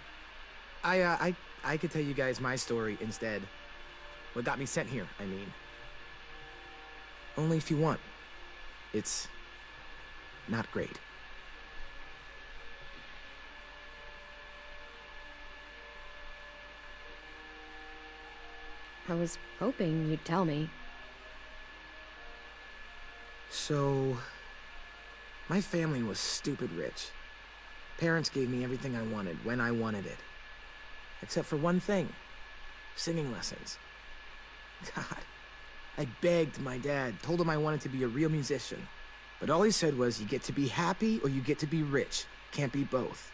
I could tell you guys my story instead. What got me sent here, I mean. Only if you want. It's not great. I was hoping you'd tell me. So, my family was stupid rich. Parents gave me everything I wanted when I wanted it. Except for one thing. Singing lessons. God. I begged my dad, told him I wanted to be a real musician. But all he said was, you get to be happy or you get to be rich. Can't be both.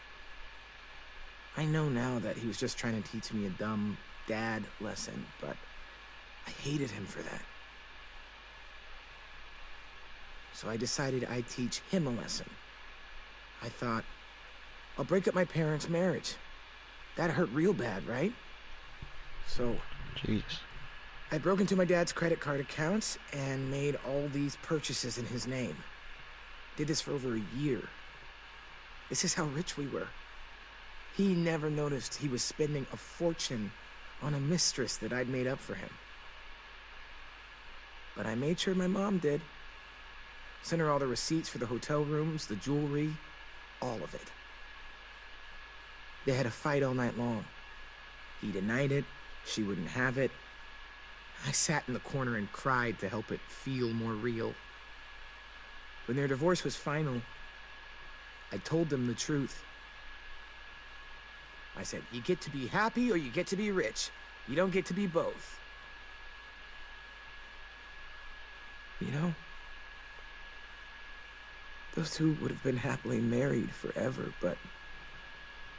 I know now that he was just trying to teach me a dumb dad lesson, but I hated him for that. So I decided I'd teach him a lesson. I thought, I'll break up my parents' marriage. That hurt real bad, right? So Jesus. I broke into my dad's credit card accounts and made all these purchases in his name. Did this for over a year. This is how rich we were. He never noticed he was spending a fortune on a mistress that I'd made up for him. But I made sure my mom did. Sent her all the receipts for the hotel rooms, the jewelry, all of it. They had a fight all night long. He denied it, she wouldn't have it. I sat in the corner and cried to help it feel more real. When their divorce was final, I told them the truth. I said, you get to be happy or you get to be rich. You don't get to be both. You know, those two would have been happily married forever, but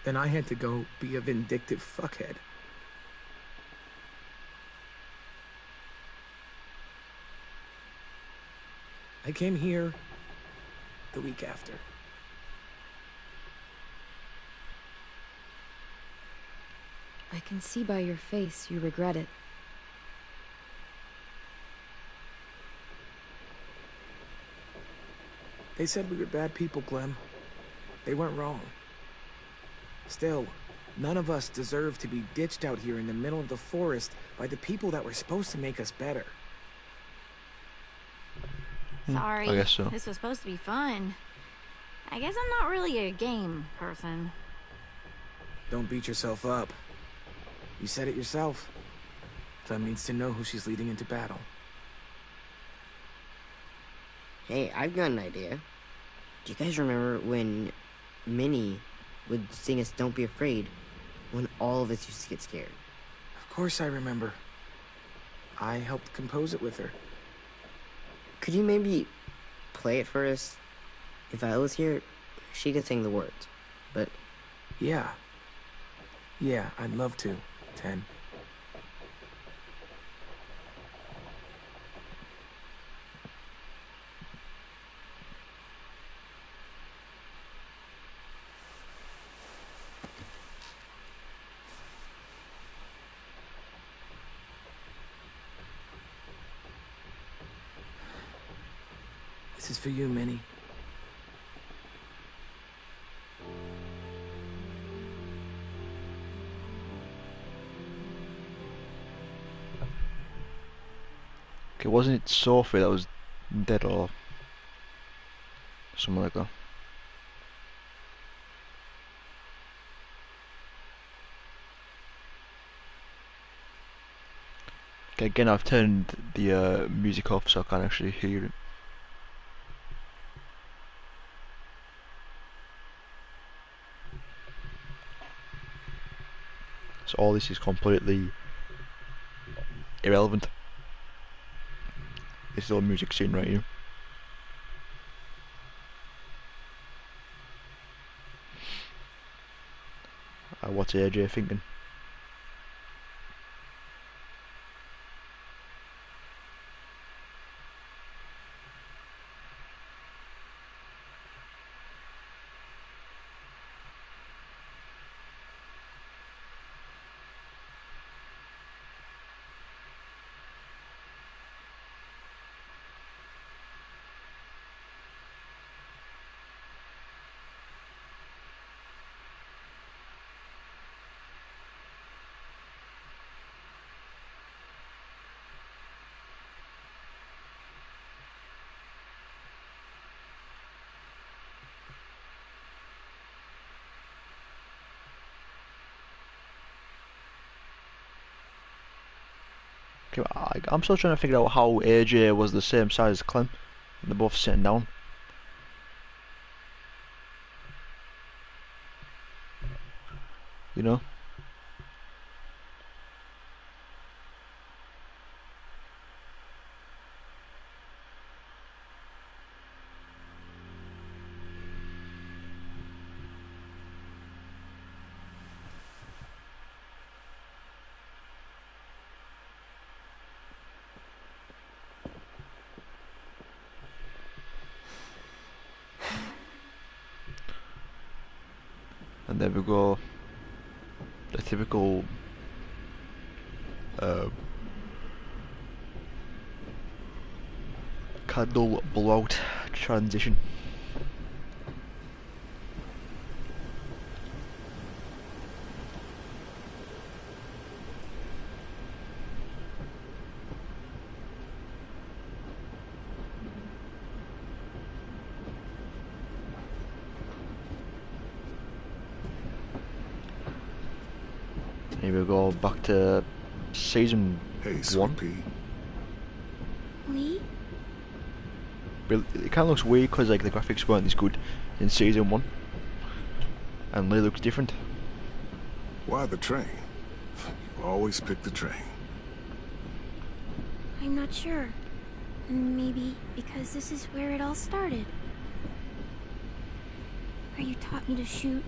then I had to go be a vindictive fuckhead. I came here the week after. I can see by your face you regret it. They said we were bad people, Clem. They weren't wrong. Still, none of us deserve to be ditched out here in the middle of the forest by the people that were supposed to make us better. Sorry. I guess so. This was supposed to be fun. I guess I'm not really a game person. Don't beat yourself up. You said it yourself. Clem needs to know who she's leading into battle. Hey, I've got an idea. Do you guys remember when Minnie would sing us Don't Be Afraid when all of us used to get scared? Of course I remember. I helped compose it with her. Could you maybe play it for us? If I was here, she could sing the words, but... Yeah. Yeah, I'd love to, Ten. This is for you, Minnie. Okay, wasn't it Sophie that was dead or something like that? Okay, again I've turned the music off so I can't actually hear it. So all this is completely irrelevant. This is all music scene right here. What's AJ thinking? Okay, I'm still trying to figure out how AJ was the same size as Clem. They're both sitting down. You know? And there we go. The typical candle blowout transition. Here we go back to season Hey, 1. Sweet Pea. Lee? But it kind of looks weird because like the graphics weren't as good in season 1, and Lee looks different. Why the train? You always pick the train. I'm not sure. Maybe because this is where it all started. Where you taught me to shoot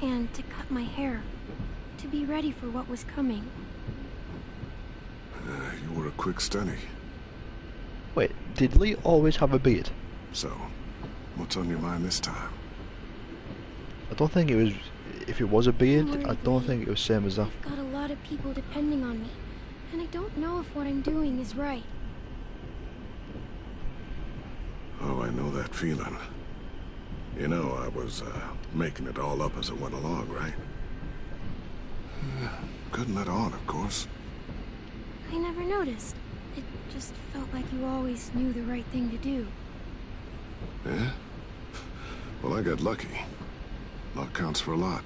and to cut my hair. To be ready for what was coming. You were a quick study. Wait, did Lee always have a beard? So, what's on your mind this time? I don't think it was. If it was a beard, Don't worry, I don't Lee. think it was same as that. I've got a lot of people depending on me. And I don't know if what I'm doing is right. Oh, I know that feeling. You know, I was making it all up as it went along, right? Couldn't let on, of course. I never noticed. It just felt like you always knew the right thing to do. Yeah? Well, I got lucky. Luck counts for a lot.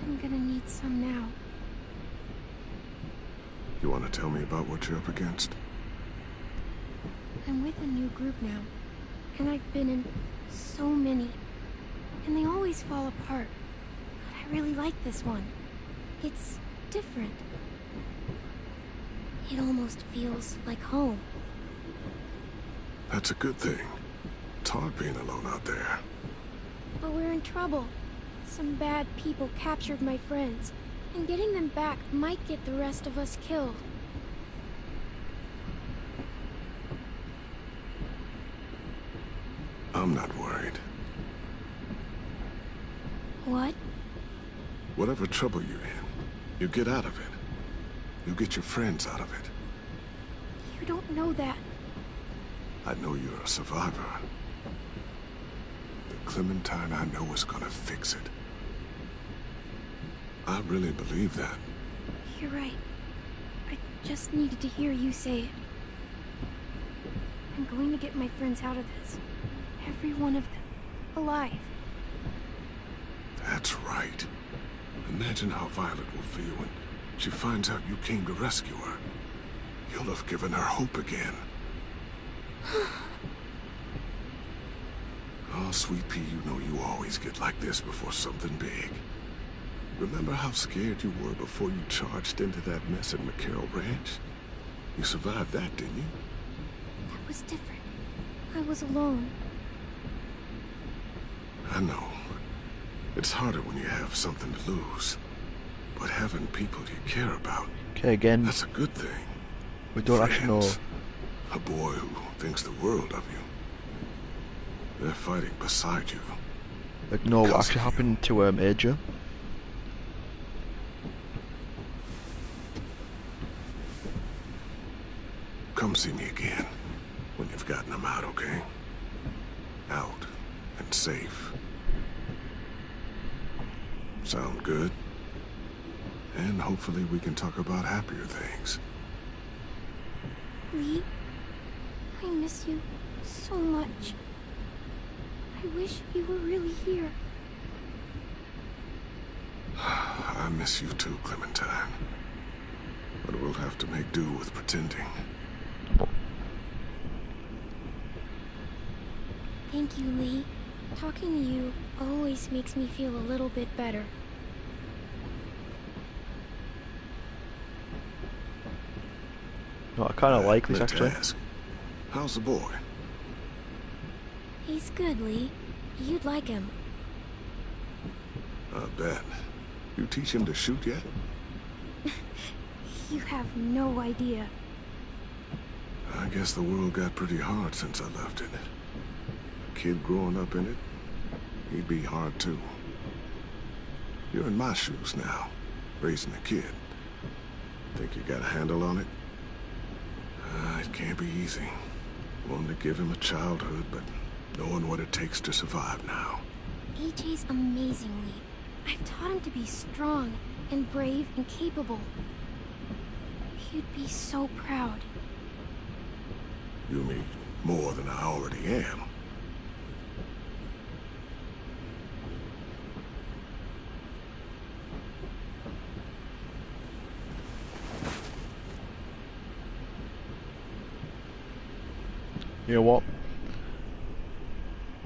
I'm gonna need some now. You want to tell me about what you're up against? I'm with a new group now. And I've been in so many. And they always fall apart. But I really like this one. It's different. It almost feels like home. That's a good thing. It's hard being alone out there. But we're in trouble. Some bad people captured my friends. And getting them back might get the rest of us killed. I'm not worried. What? Whatever trouble you're in, you get out of it. You get your friends out of it. You don't know that. I know you're a survivor. The Clementine I know is gonna fix it. I really believe that. You're right. I just needed to hear you say it. I'm going to get my friends out of this. Every one of them. Alive. That's right. Imagine how Violet will feel when she finds out you came to rescue her. You'll have given her hope again. Oh, Sweet Pea, you know you always get like this before something big. Remember how scared you were before you charged into that mess at McCarroll Ranch? You survived that, didn't you? That was different. I was alone. I know. It's harder when you have something to lose. But having people you care about, Okay, again, that's a good thing. we don't actually know. Friends. A boy who thinks the world of you. They're fighting beside you. Like, know what Because actually of you. happened to Aja. Come see me again when you've gotten them out, okay? Out and safe. Sound good? And hopefully we can talk about happier things. Lee, I miss you so much. I wish you were really here. I miss you too, Clementine. But we'll have to make do with pretending. Thank you, Lee. Talking to you always makes me feel a little bit better. No, I kind of like this Meant to actually. ask, how's the boy? He's good, Lee. You'd like him. I bet. You teach him to shoot yet? You have no idea. I guess the world got pretty hard since I left it. A kid growing up in it, he'd be hard too. You're in my shoes now, raising a kid. Think you got a handle on it? It can't be easy. Wanting to give him a childhood, but knowing what it takes to survive now. AJ's amazing, Lee. I've taught him to be strong and brave and capable. He'd be so proud. You mean more than I already am? You know what?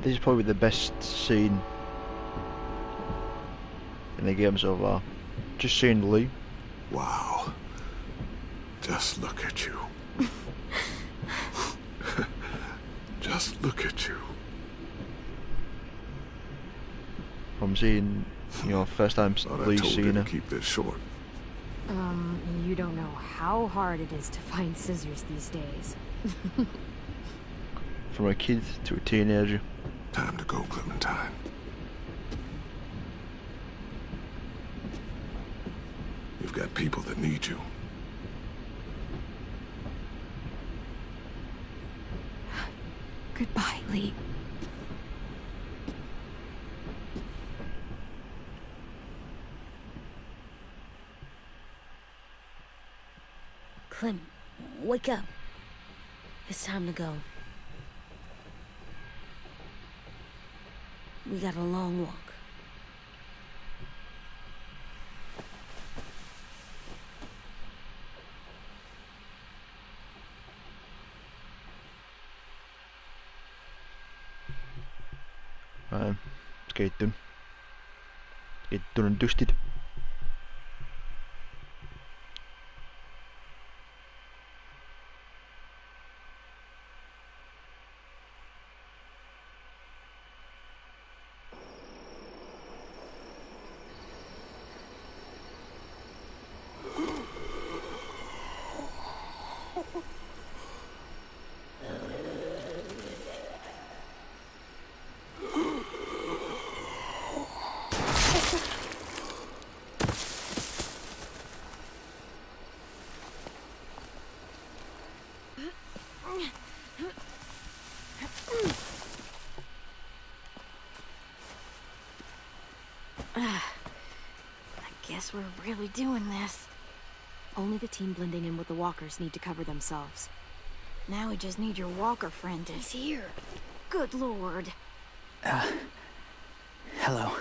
This is probably the best scene in the game so far. Just seeing Lee. Wow. Just look at you. Just look at you. From seeing, first time Lee seeing her. Keep this short. You don't know how hard it is to find scissors these days. From a kid to a teenager. Time to go, Clementine. You've got people that need you. Goodbye, Lee. Clem, wake up. It's time to go. We got a long walk. Let's get it done. Get it done and dusted. I guess we're really doing this. Only the team blending in with the walkers need to cover themselves. Now we just need your walker friend to... He's here. Good lord. Hello.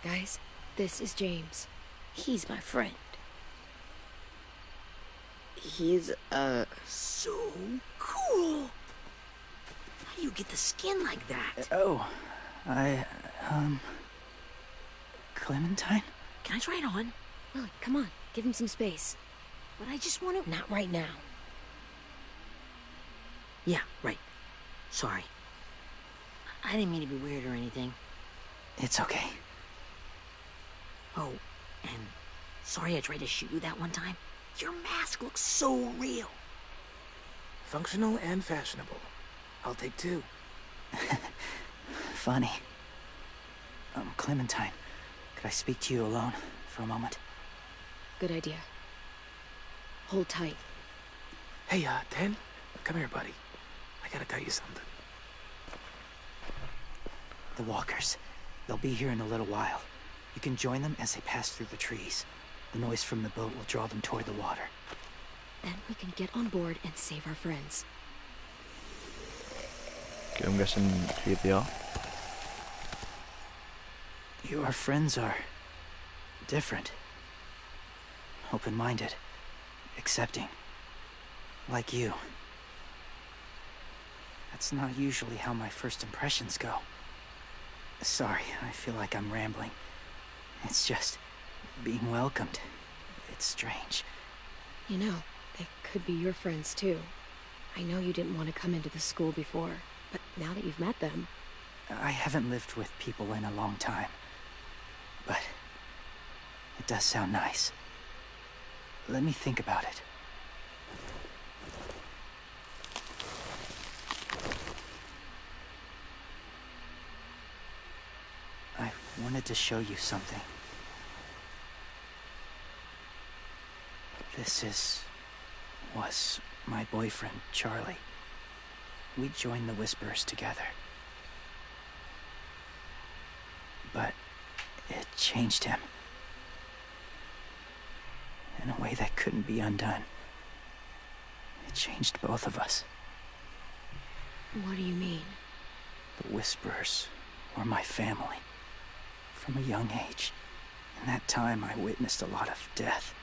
Guys, this is James. He's my friend. He's, so cool. How do you get the skin like that? Clementine? Can I try it on? Lily, come on. Give him some space. But I just want to... Not right now. Yeah, right. Sorry. I didn't mean to be weird or anything. It's okay. Oh, and sorry I tried to shoot you that one time. Your mask looks so real. Functional and fashionable. I'll take two. Funny. Clementine, could I speak to you alone for a moment? Good idea. Hold tight. Hey, Ten, come here, buddy. I gotta tell you something. The walkers. They'll be here in a little while. You can join them as they pass through the trees. The noise from the boat will draw them toward the water. Then we can get on board and save our friends. Okay, I'm guessing here they are. Your friends are... different. Open-minded. Accepting. Like you. That's not usually how my first impressions go. Sorry, I feel like I'm rambling. It's just... being welcomed. It's strange. You know, they could be your friends too. I know you didn't want to come into the school before, but now that you've met them... I haven't lived with people in a long time. But... it does sound nice. Let me think about it. I wanted to show you something. was my boyfriend, Charlie. We joined the Whisperers together. But it changed him. In a way that couldn't be undone. It changed both of us. What do you mean? The Whisperers were my family. From a young age. In that time, I witnessed a lot of death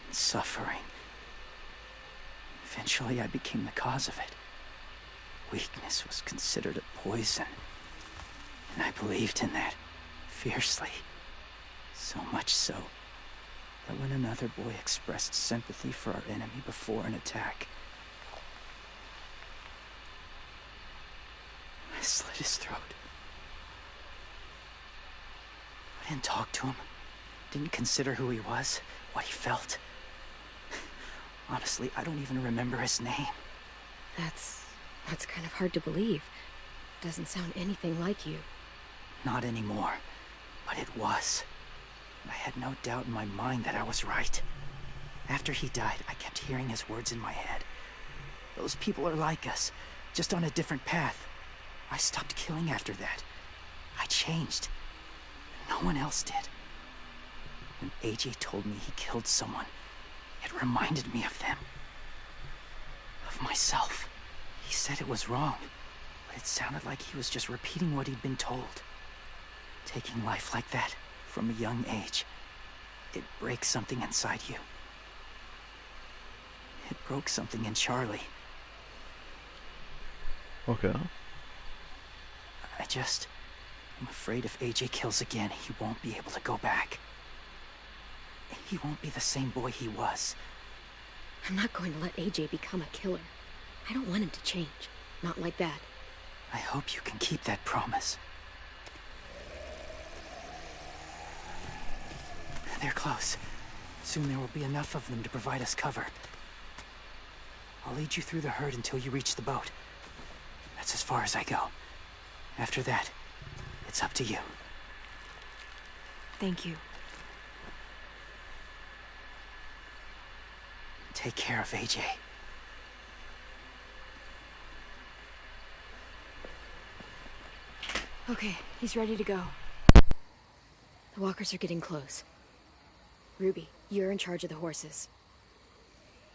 and suffering. Eventually, I became the cause of it. Weakness was considered a poison. And I believed in that, fiercely. So much so, that when another boy expressed sympathy for our enemy before an attack, I slit his throat. I didn't talk to him, didn't consider who he was, what he felt. Honestly, I don't even remember his name. That's kind of hard to believe. Doesn't sound anything like you. Not anymore, but it was. And I had no doubt in my mind that I was right. After he died, I kept hearing his words in my head. Those people are like us, just on a different path. I stopped killing after that. I changed. No one else did. When AJ told me he killed someone, it reminded me of them. Of myself. He said it was wrong, but it sounded like he was just repeating what he'd been told. Taking life like that, from a young age, it breaks something inside you. It broke something in Charlie. Okay. I'm afraid if AJ kills again, he won't be able to go back. He won't be the same boy he was. I'm not going to let AJ become a killer. I don't want him to change. Not like that. I hope you can keep that promise. They're close. Soon there will be enough of them to provide us cover. I'll lead you through the herd until you reach the boat. That's as far as I go. After that, it's up to you. Thank you. Take care of AJ. Okay, he's ready to go. The walkers are getting close. Ruby, you're in charge of the horses.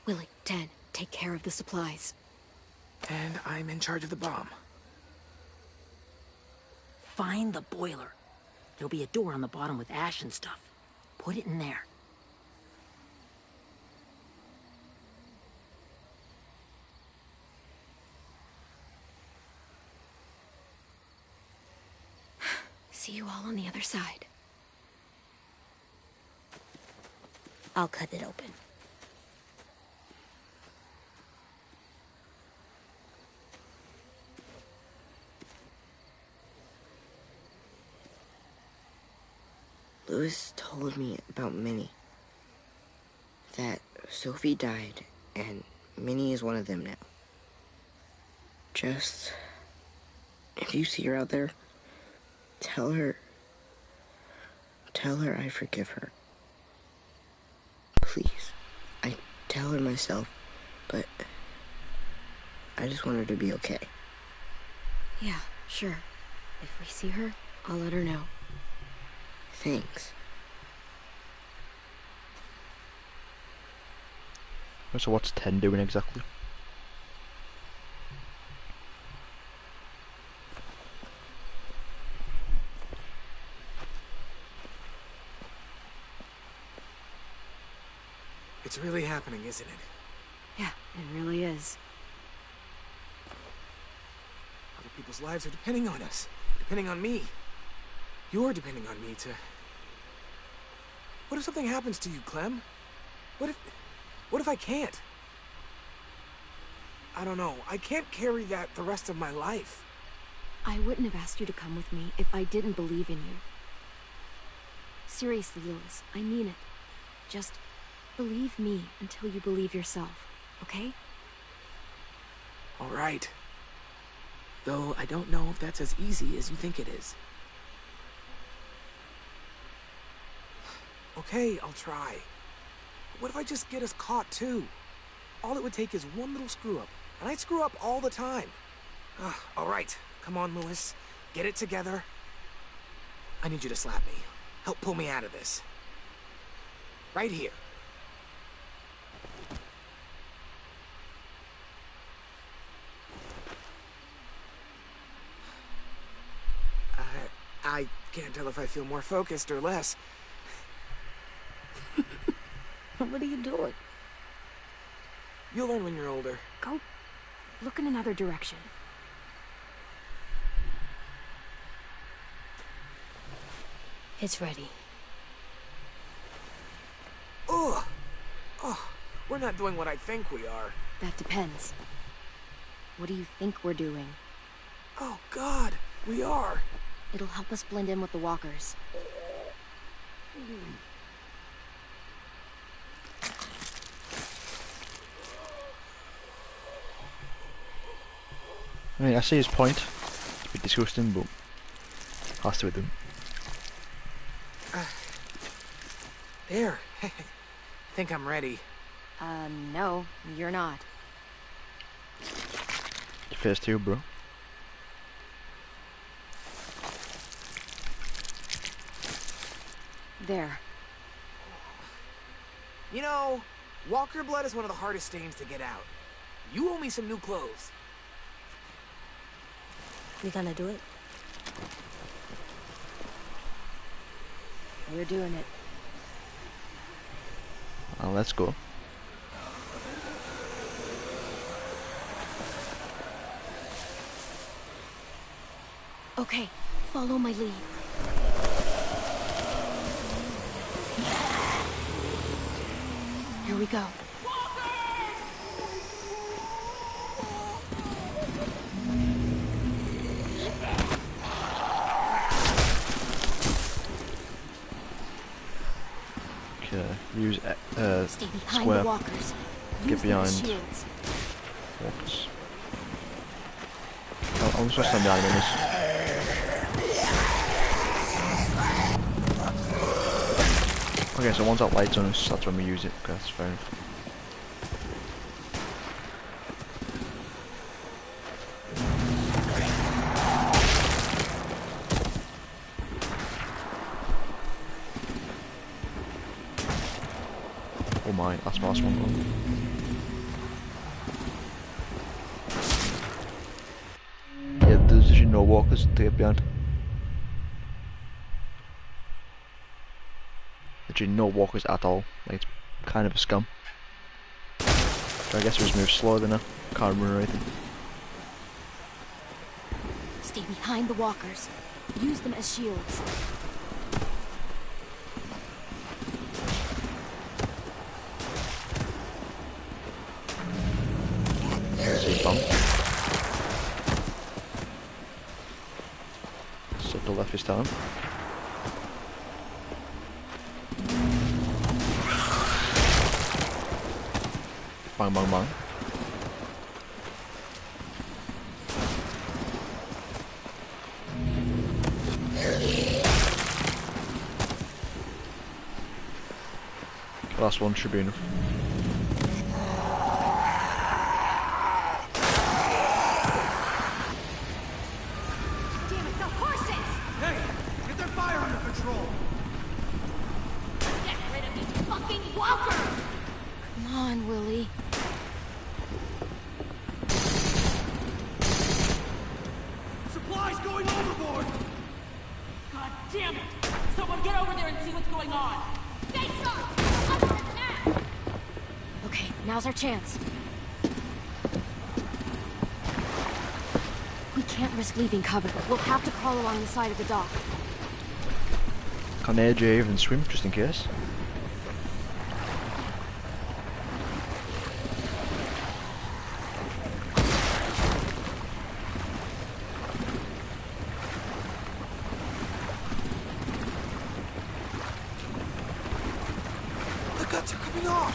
Willie, Ten, take care of the supplies. And I'm in charge of the bomb. Find the boiler. There'll be a door on the bottom with ash and stuff. Put it in there. See you all on the other side. I'll cut it open. Louis told me about Minnie. That Sophie died, and Minnie is one of them now. Just... if you see her out there, tell her I forgive her. Please. I tell her myself, but I just want her to be okay. Yeah, sure. If we see her, I'll let her know. Thanks. So what's Ten doing exactly? It's really happening, isn't it? Yeah, it really is. Other people's lives are depending on us. Depending on me. You're depending on me to... What if something happens to you, Clem? What if I can't? I don't know. I can't carry that the rest of my life. I wouldn't have asked you to come with me if I didn't believe in you. Seriously, Louis, I mean it. Just believe me until you believe yourself, okay? All right. Though I don't know if that's as easy as you think it is. Okay, I'll try. What if I just get us caught too? All it would take is one little screw up, and I'd screw up all the time. All right, come on, Louis. Get it together. I need you to slap me. Help pull me out of this. Right here. I can't tell if I feel more focused or less. What are you doing? You'll learn when you're older. Go look in another direction. It's ready. Ugh! Oh, we're not doing what I think we are. That depends. What do you think we're doing? Oh, God, we are. It'll help us blend in with the walkers. I mean, I see his point. It's a bit disgusting, but has to be done. There. Think I'm ready. No, you're not. Phase 2, bro. There. You know, walker blood is one of the hardest stains to get out. You owe me some new clothes. We gonna do it? We're doing it. Well, let's go. Okay, follow my lead. Here we go. Okay, use Stay behind square. the walkers. Get Use them as behind. shields. Walkers. I'm supposed to behind this. Okay, so once that light's on us, that's when we use it. Okay, that's fair enough. Oh my, that's my last one. Yeah, there's actually no walkers to get behind. Literally no walkers at all. Like, it's kind of a scum. So I guess we just move slower than I can't run or anything. Stay behind the walkers. Use them as shields. See bump. Step to the left this time. Bang bang bang. Last one should be enough. Damn it, the horses! Hey, get their fire under control. Get rid of these fucking walkers! Come on, Willie. Supplies going overboard. God damn it! Someone get over there and see what's going on! Stay sharp! Under attack! Okay, now's our chance. We can't risk leaving cover. We'll have to crawl along the side of the dock. Can AJ even swim, just in case? The guts are coming off.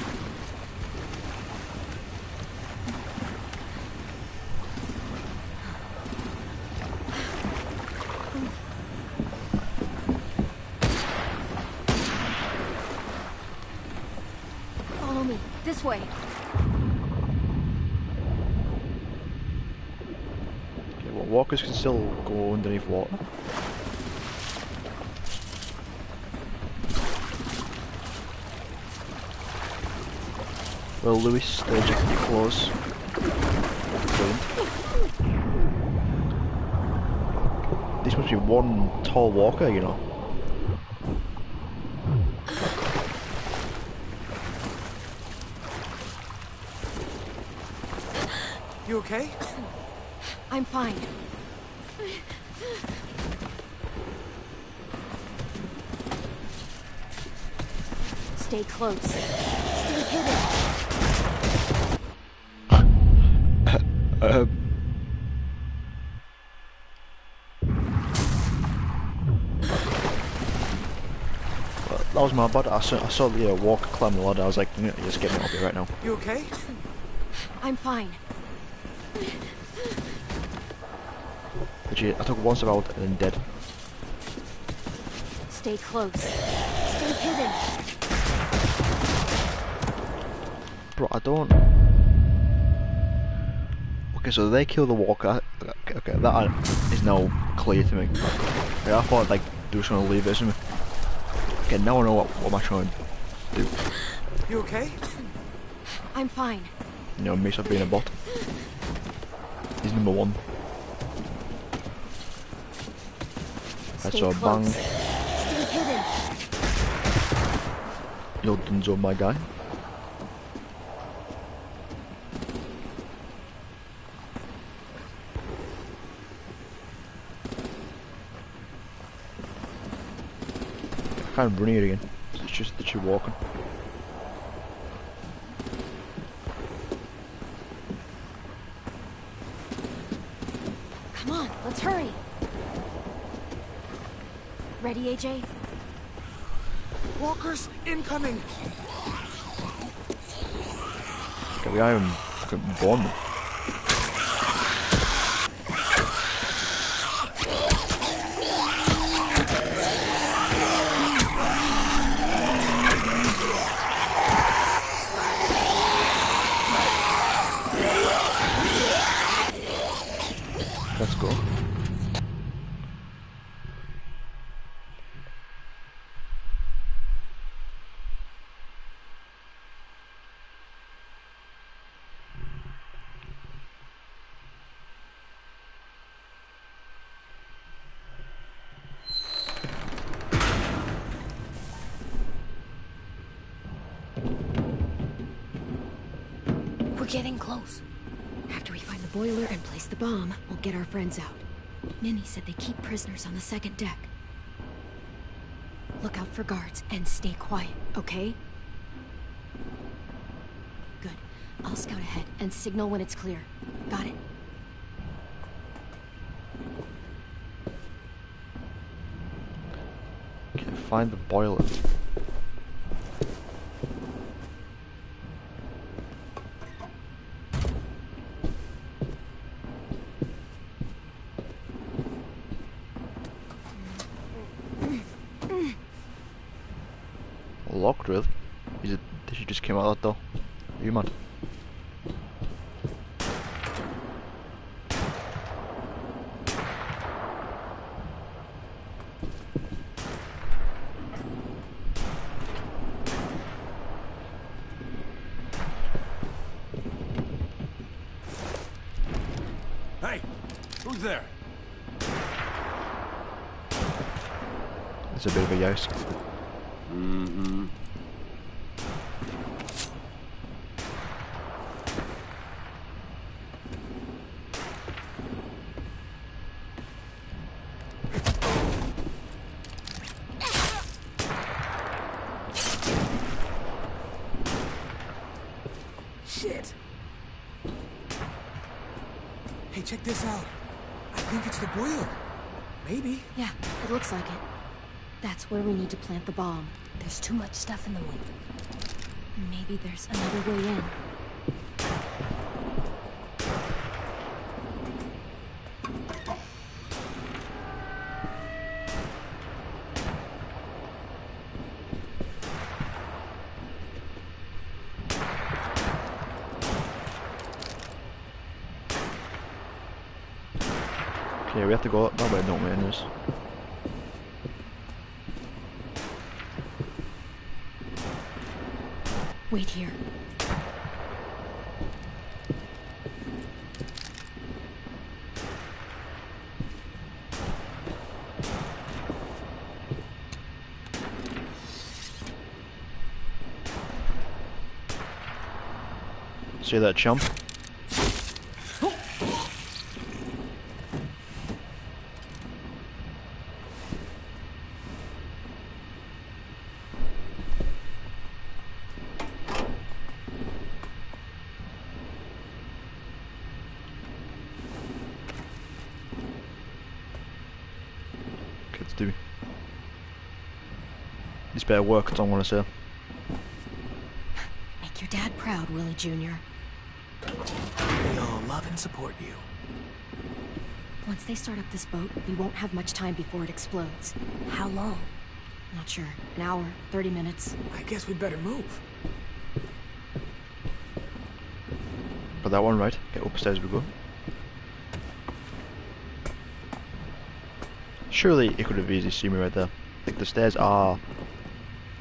Follow me. This way. Okay, well, walkers can still go underneath water. Well, Lewis, stage it pretty close. Brilliant. This must be one tall walker, you know. You okay? I'm fine. Stay close. Stay hidden. That was my bad. I saw the walker climb the ladder. I was like, you know, just get me up here right now. You okay? I'm fine. Legit, I took one step out and then dead. Stay close. Stay hidden. Bro, I don't... Okay, so they kill the walker. Okay, that is now clear to me. Like, I thought like they were just gonna leave it to me. Okay, now I know what am I trying to do. You okay? I'm fine. You know, me stop being a bot. He's number one. Right, so bang. Stay hidden. You're Dunzo, my guy. I can't bring it again. It's just that you're walking. Come on, let's hurry. Ready, AJ? Walkers incoming. Okay, we are even fucking born. Let's go. We're getting close. After we find the boiler and place the bomb, we'll get our friends out. Minnie said they keep prisoners on the second deck. Look out for guards and stay quiet, okay? Good. I'll scout ahead and signal when it's clear. Got it? Okay, find the boiler. Locked, really? Is it? Did she just came out of that door? Are you mad? Hey, who's there? It's a bit of a yes. Mm-hmm. Shit. Hey, check this out. I think it's the boiler. Maybe. Yeah, it looks like it. That's where we need to plant the bomb. There's too much stuff in the way. Maybe there's another way in. Okay, we have to go that way, don't we, anyways? Wait here. See that chump? Oh, to do. This better work, that's all I want to say. Make your dad proud, Willie Jr. We all love and support you. Once they start up this boat, we won't have much time before it explodes. How long? Not sure. An hour, 30 minutes. I guess we'd better move. Got that one right. Get upstairs we go. Surely it could have easily seen me right there. Like the stairs are,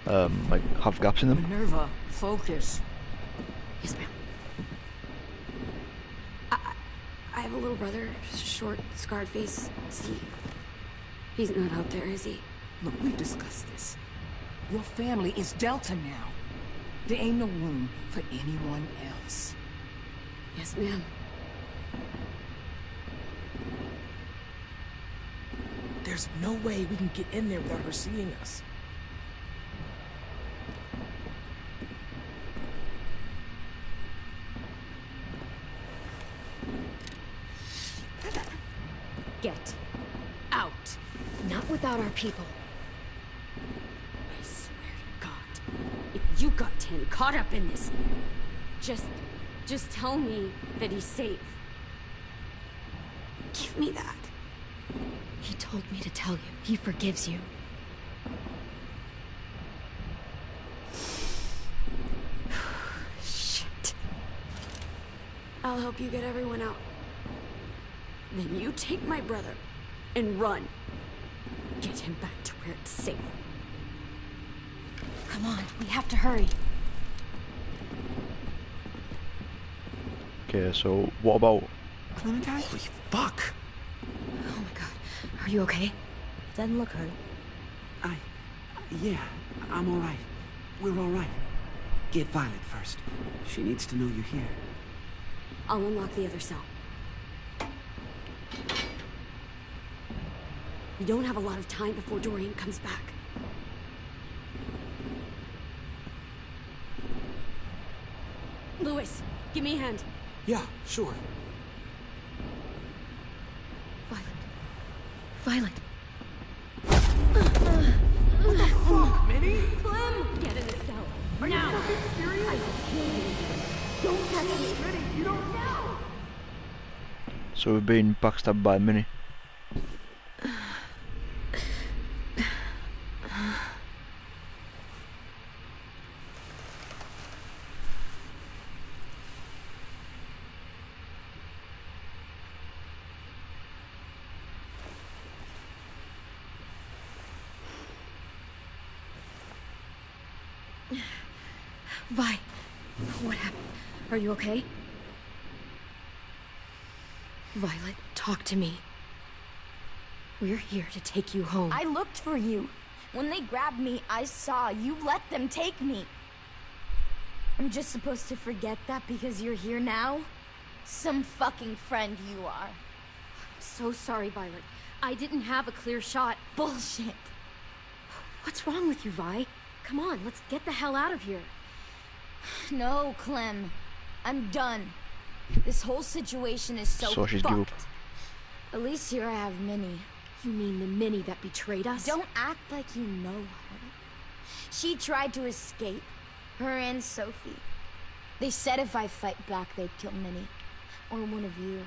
like have gaps in them. Minerva, focus. Yes, ma'am. I have a little brother, short, scarred face. See, he's not out there, is he? Look, we've discussed this. Your family is Delta now. There ain't no room for anyone else. Yes, ma'am. There's no way we can get in there without her seeing us. Get out. Not without our people. I swear to God, if you got 10 caught up in this, just tell me that he's safe. Give me that. He told me to tell you. He forgives you. Shit. I'll help you get everyone out. Then you take my brother and run. Get him back to where it's safe. Come on, we have to hurry. Okay, so what about... Clementine? Holy fuck! Oh my god. Are you okay? Doesn't look hurt. Yeah, I'm alright. We're alright. Get Violet first. She needs to know you're here. I'll unlock the other cell. We don't have a lot of time before Dorian comes back. Lewis, give me a hand. Yeah, sure. Violet. What the fuck, Minnie? Clem! Get in the cell. Are you fucking serious? I will kill you. Don't touch me. Minnie, you don't know. So we're being backstabbed by Minnie. Vi, what happened? Are you okay? Violet, talk to me. We're here to take you home. I looked for you. When they grabbed me, I saw you let them take me. I'm just supposed to forget that because you're here now? Some fucking friend you are. I'm so sorry, Violet. I didn't have a clear shot. Bullshit. What's wrong with you, Vi? Come on, let's get the hell out of here. No, Clem. I'm done. This whole situation is so she's give up. fucked. At least here I have Minnie. You mean the Minnie that betrayed us? Don't act like you know her. She tried to escape. Her and Sophie. They said if I fight back, they'd kill Minnie. Or one of you.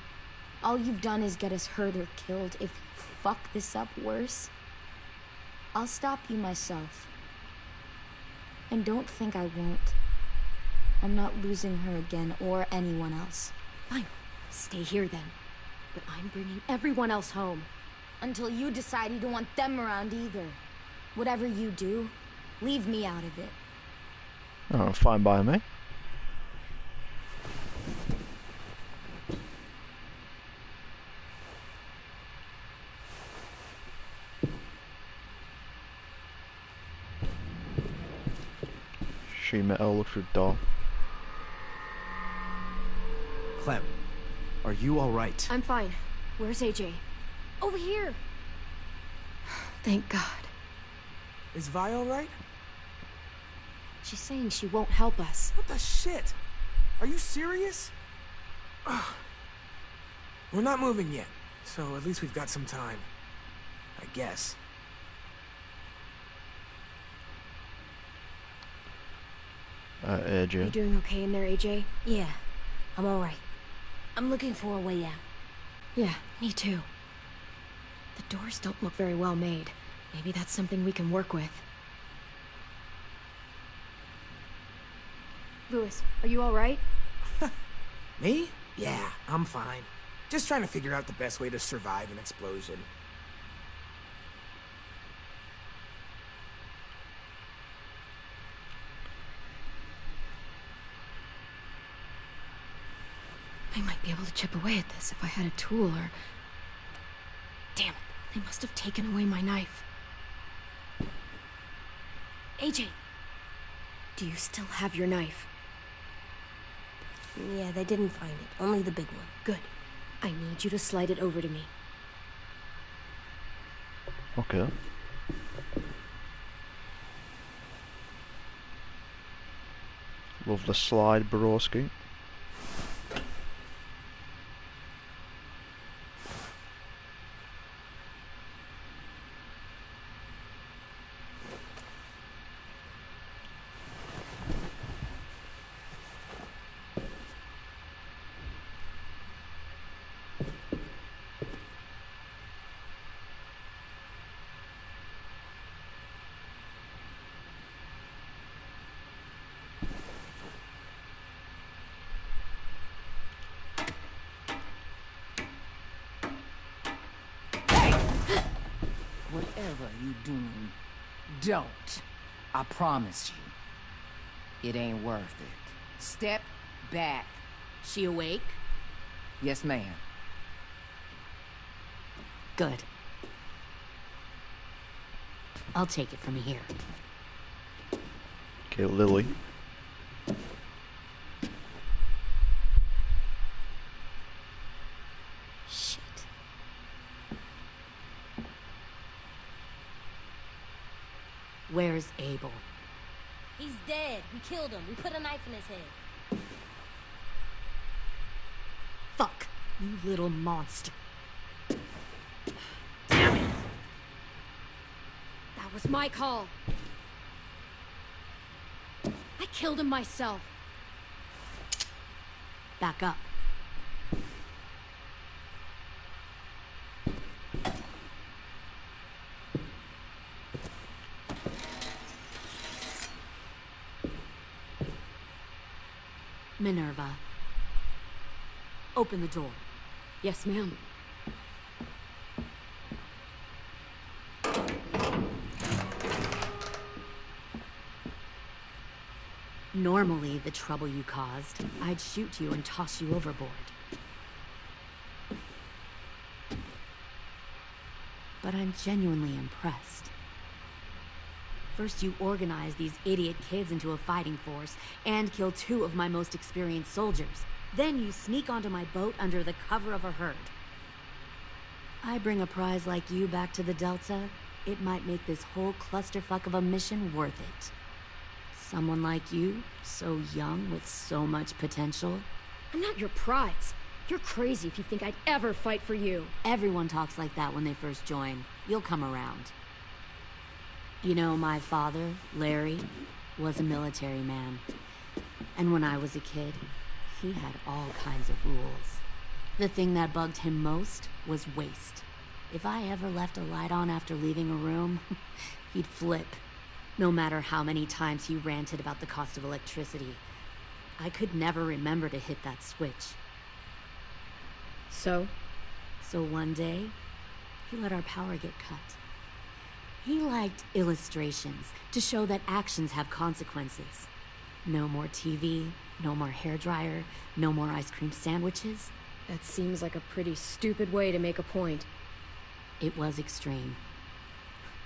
All you've done is get us hurt or killed. If you fuck this up worse, I'll stop you myself. And don't think I won't. I'm not losing her again, or anyone else. Fine. Stay here then. But I'm bringing everyone else home. Until you decide you don't want them around either. Whatever you do, leave me out of it. Oh, fine by me. She met her look through the door. Clem, are you alright? I'm fine. Where's AJ? Over here. Thank God. Is Vi alright? She's saying she won't help us. What the shit? Are you serious? Ugh. We're not moving yet, so at least we've got some time. I guess. You AJ. doing okay in there, AJ? Yeah, I'm alright. I'm looking for a way out. Yeah, me too. The doors don't look very well made. Maybe that's something we can work with. Louis, are you alright? Me? Yeah, I'm fine. Just trying to figure out the best way to survive an explosion. I might be able to chip away at this if I had a tool or... Damn it, they must have taken away my knife. AJ, do you still have your knife? Yeah, they didn't find it. Only the big one. Good. I need you to slide it over to me. Okay. Love the slide, broski. Whatever you doing, don't. I promise you. It ain't worth it. Step back. She awake? Yes, ma'am. Good. I'll take it from here. Okay, Lily. Shit. Where's Abel? He's dead. We killed him. We put a knife in his head. Fuck, you little monster. Damn it! That was my call. I killed him myself. Back up. Minerva. Open the door. Yes, ma'am. Normally, the trouble you caused, I'd shoot you and toss you overboard. But I'm genuinely impressed. First, you organize these idiot kids into a fighting force and kill 2 of my most experienced soldiers. Then you sneak onto my boat under the cover of a herd. I bring a prize like you back to the Delta, it might make this whole clusterfuck of a mission worth it. Someone like you, so young with so much potential. I'm not your prize. You're crazy if you think I'd ever fight for you. Everyone talks like that when they first join. You'll come around. You know, my father, Larry, was a military man. And when I was a kid, he had all kinds of rules. The thing that bugged him most was waste. If I ever left a light on after leaving a room, he'd flip. No matter how many times he ranted about the cost of electricity, I could never remember to hit that switch. So one day, he let our power get cut. He liked illustrations to show that actions have consequences. No more TV, no more hairdryer, no more ice cream sandwiches. That seems like a pretty stupid way to make a point. It was extreme.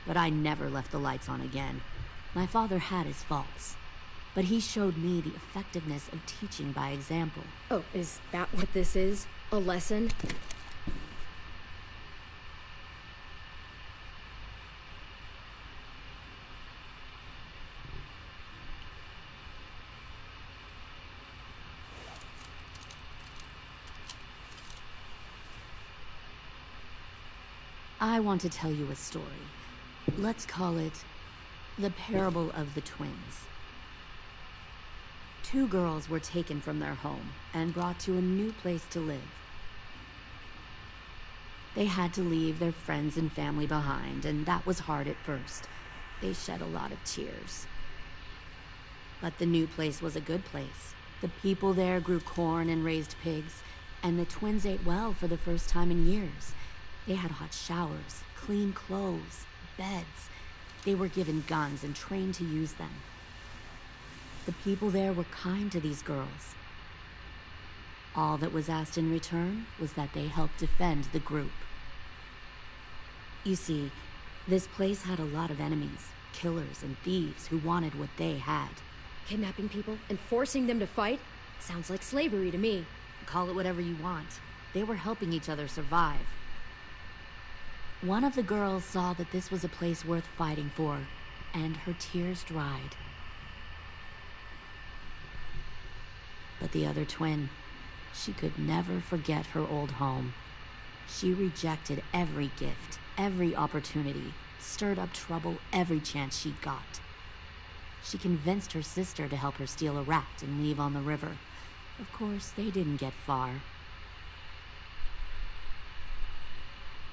But I never left the lights on again. My father had his faults, but he showed me the effectiveness of teaching by example. Oh, is that what this is? A lesson? I want to tell you a story. Let's call it The Parable of the Twins. 2 girls were taken from their home and brought to a new place to live. They had to leave their friends and family behind, and that was hard at first. They shed a lot of tears. But the new place was a good place. The people there grew corn and raised pigs, and the twins ate well for the first time in years. They had hot showers, clean clothes, beds. They were given guns and trained to use them. The people there were kind to these girls. All that was asked in return was that they help defend the group. You see, this place had a lot of enemies, killers and thieves who wanted what they had. Kidnapping people and forcing them to fight? Sounds like slavery to me. Call it whatever you want. They were helping each other survive. One of the girls saw that this was a place worth fighting for, and her tears dried. But the other twin, she could never forget her old home. She rejected every gift, every opportunity, stirred up trouble every chance she got. She convinced her sister to help her steal a raft and leave on the river. Of course, they didn't get far.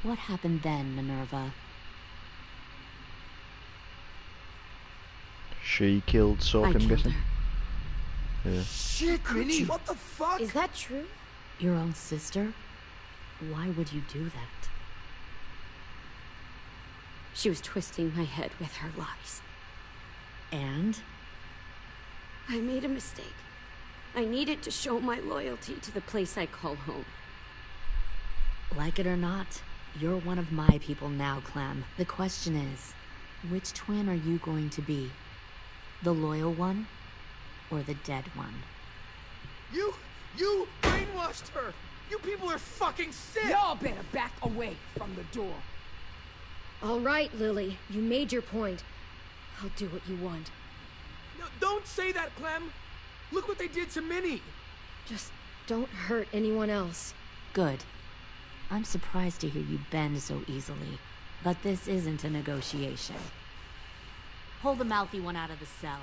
What happened then, Minerva? She killed Soak, I'm guessing. Yeah. Shit, Minnie, what the fuck? Is that true? Your own sister? Why would you do that? She was twisting my head with her lies. And? I made a mistake. I needed to show my loyalty to the place I call home. Like it or not, you're one of my people now, Clem. The question is, which twin are you going to be? The loyal one, or the dead one? You brainwashed her! You people are fucking sick! Y'all better back away from the door. All right, Lily. You made your point. I'll do what you want. No, don't say that, Clem! Look what they did to Minnie! Just don't hurt anyone else. Good. I'm surprised to hear you bend so easily. But this isn't a negotiation. Pull the mouthy one out of the cell.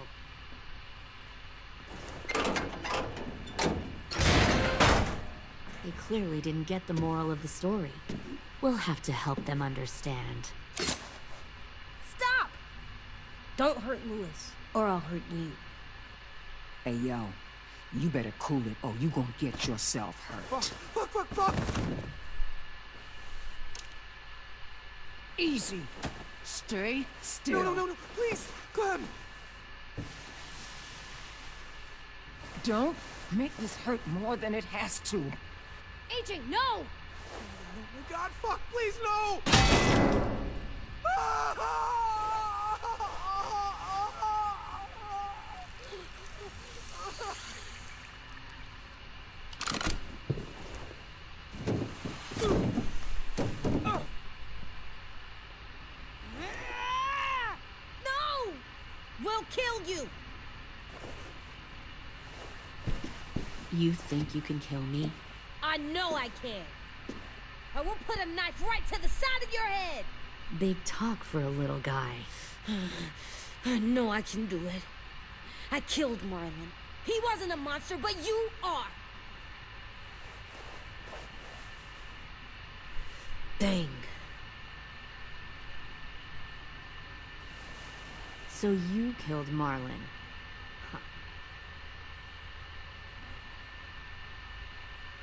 They clearly didn't get the moral of the story. We'll have to help them understand. Stop! Don't hurt Louis, or I'll hurt you. Hey, yo. You better cool it, or you gonna get yourself hurt. Fuck! Easy. Stay still. No, please, Clem! Don't make this hurt more than it has to. AJ, no! Oh my god, fuck, please, no! No! We'll kill you! You think you can kill me? I know I can. I will put a knife right to the side of your head. Big talk for a little guy. I know I can do it. I killed Marlon. He wasn't a monster, but you are. Dang. So you killed Marlon. Huh.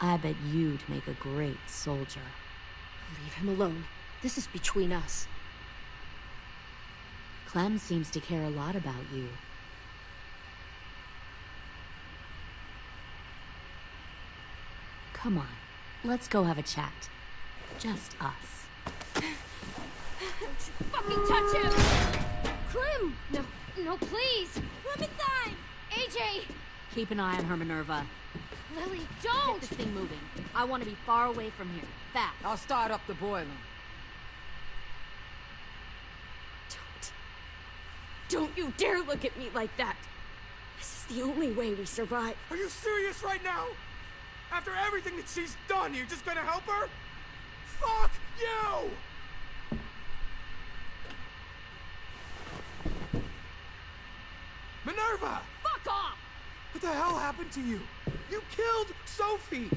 I bet you'd make a great soldier. Leave him alone. This is between us. Clem seems to care a lot about you. Come on, let's go have a chat. Just us. Don't you fucking touch him! Clem! No, please! Clementine! AJ! Keep an eye on her, Minerva. Lily, Get don't! this thing moving. I want to be far away from here. Fast. I'll start up the boiler. Don't you dare look at me like that. This is the only way we survive. Are you serious right now? After everything that she's done, you're just gonna help her? Fuck you! Minerva! Fuck off! What the hell happened to you? You killed Sophie!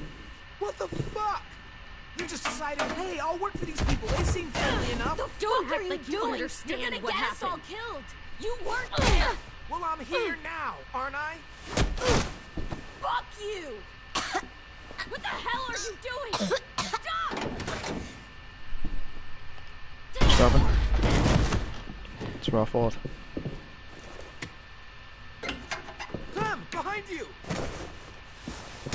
What the fuck? You just decided, hey, I'll work for these people. They seem friendly enough. Don't act like you understand You're gonna what get happened. us all killed. You weren't there. Well, I'm here now, aren't I? Fuck you. What the hell are you doing? Stop. What's happened? It's my fault. Clem, behind you!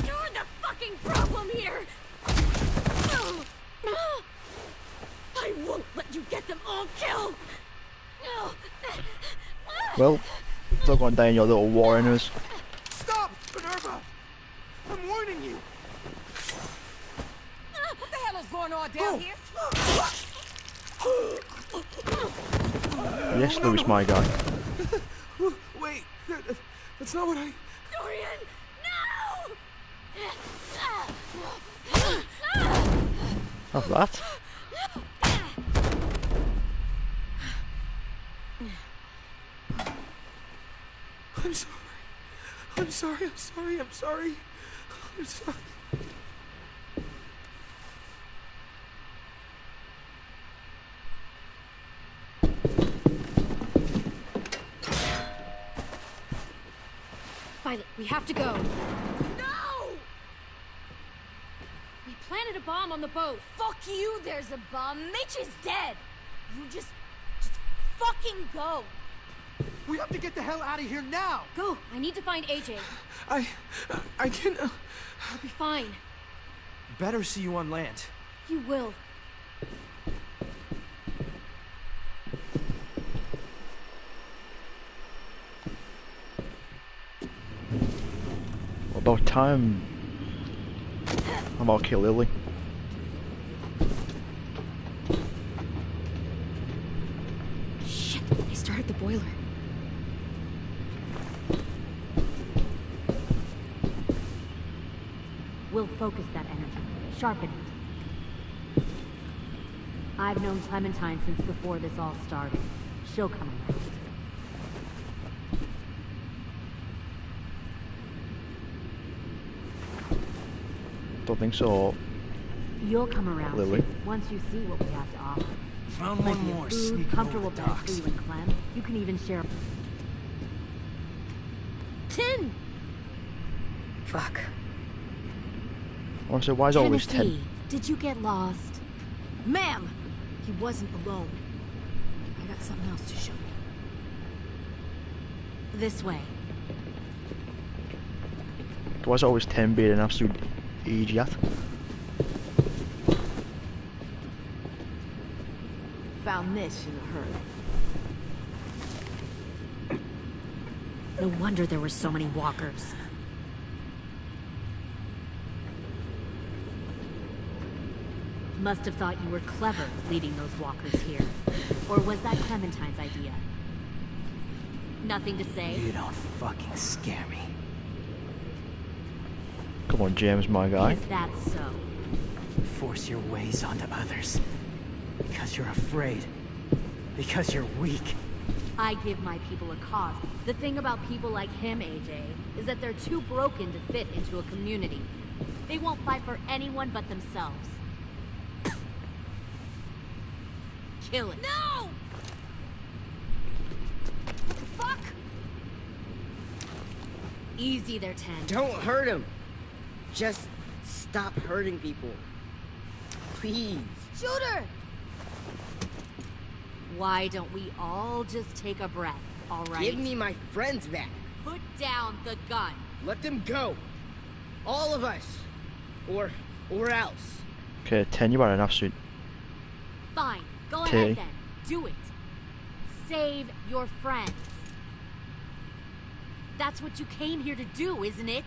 You're the fucking problem here! I won't let you get them all killed! Well, it's not going down your little war in us. Stop, Minerva! I'm warning you! What the hell is going on down here? Yes, Louis, my guy. Wait, that's not what I... Dorian, no! Have that. I'm sorry. I'm sorry, I'm sorry, I'm sorry. I'm sorry. Violet, we have to go. No! We planted a bomb on the boat. Fuck you, there's a bomb. Mitch is dead. You just fucking go. We have to get the hell out of here now! Go! I need to find AJ. I can... I'll be fine. Better see you on land. You will. About time. I'm about to kill Lily. Shit, they started the boiler. We'll focus that energy, sharpen it. I've known Clementine since before this all started. She'll come around. Don't think so. You'll come around Lily. too, once you see what we have to offer. Found one Plenty of more food, sneaking comfortable over the beds docks. for you and Clem. You can even share. Tin! Fuck. I want to say, why is it always 10? Tennessee, did you get lost? Ma'am! He wasn't alone. I got something else to show you. This way. Why is it always 10 being an absolute idiot? Found this in a hurry. No wonder there were so many walkers. Must have thought you were clever leading those walkers here. Or was that Clementine's idea? Nothing to say? You don't fucking scare me. Come on, James, my guy. Is that so? Force your ways onto others. Because you're afraid. Because you're weak. I give my people a cause. The thing about people like him, AJ, is that they're too broken to fit into a community. They won't fight for anyone but themselves. Kill it. No! Fuck! Easy there, 10. Don't hurt him. Just stop hurting people. Please. Shoot her! Why don't we all just take a breath, all right? Give me my friends back. Put down the gun. Let them go. All of us. Or else. Okay, 10, you are an absolute... Fine. Go Okay. ahead then. Do it. Save your friends. That's what you came here to do, isn't it?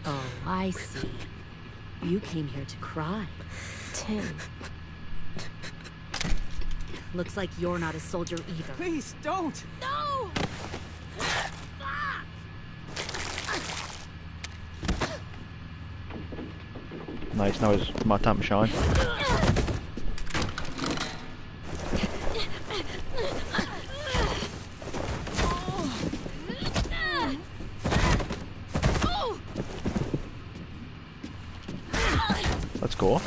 Oh, I see. You came here to cry. 10. Looks like you're not a soldier either. Please, don't! No! Nice, now it's my time to shine. Let's go.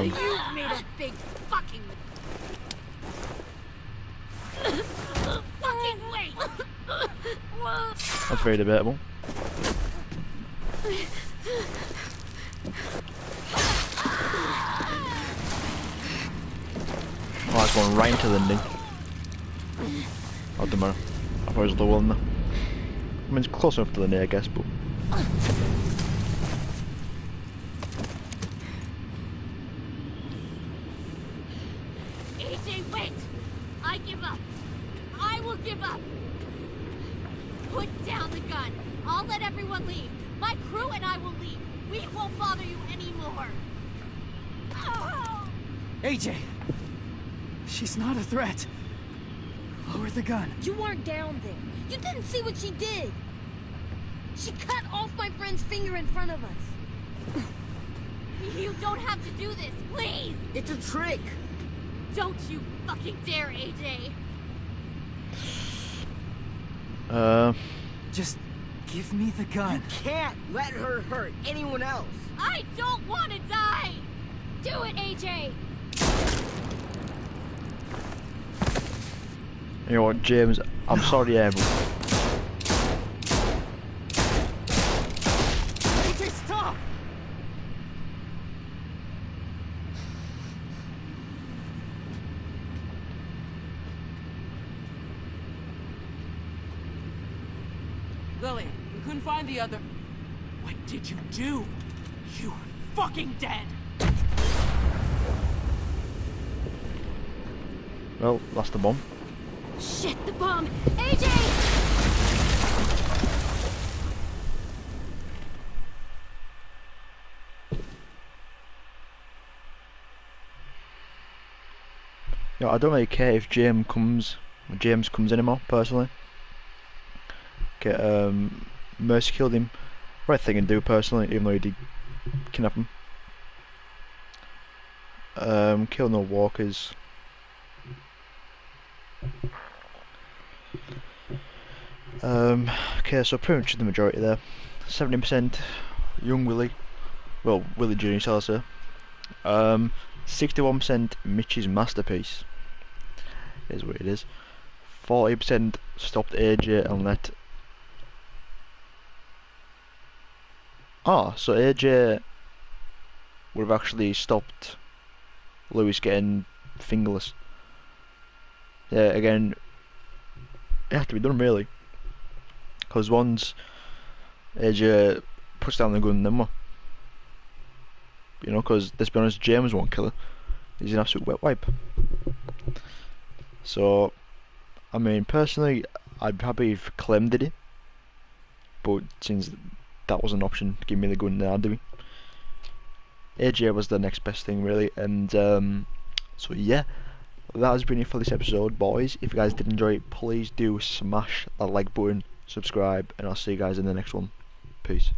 You made a big fucking wait. That's very debatable. Oh, it's going right into the ending. Oh, don't matter. I thought it was the one there. I mean, it's close enough to the knee, I guess, but... AJ, wait! I give up. I will give up. Put down the gun. I'll let everyone leave. My crew and I will leave. We won't bother you anymore. Oh. AJ! She's not a threat. Lower the gun. You weren't down there. You didn't see what she did. She cut off my friend's finger in front of us. You don't have to do this, please! It's a trick! Don't you fucking dare, AJ! Just give me the gun. You can't let her hurt anyone else! I don't want to die! Do it, AJ! You know what, James? I'm sorry, Abel. AJ, stop! Lily, we couldn't find the other... What did you do? You are fucking dead! Well, that's the bomb. Shit, the bomb! AJ! You know, I don't really care if James comes anymore, personally. Okay, Mercy killed him. Right thing to do, personally, even though he did kidnap him. Kill no walkers. Okay, so pretty much the majority there. 70% young Willie, well, Willie Jr. shall I say. 61% Mitch's masterpiece is what it is. 40% stopped AJ and let... Ah, so AJ would have actually stopped Lewis getting fingerless. Yeah, again, it had to be done really. Because once AJ puts down the gun, then what? You know, because let's be honest, James won't kill her. He's an absolute wet wipe. So, I mean, personally, I'd be happy if Clem did it. But since that was an option to give me the gun, then I'd do it. AJ was the next best thing, really. And, so yeah. That has been it for this episode, boys. If you guys did enjoy it, please do smash that like button, subscribe, and I'll see you guys in the next one. Peace.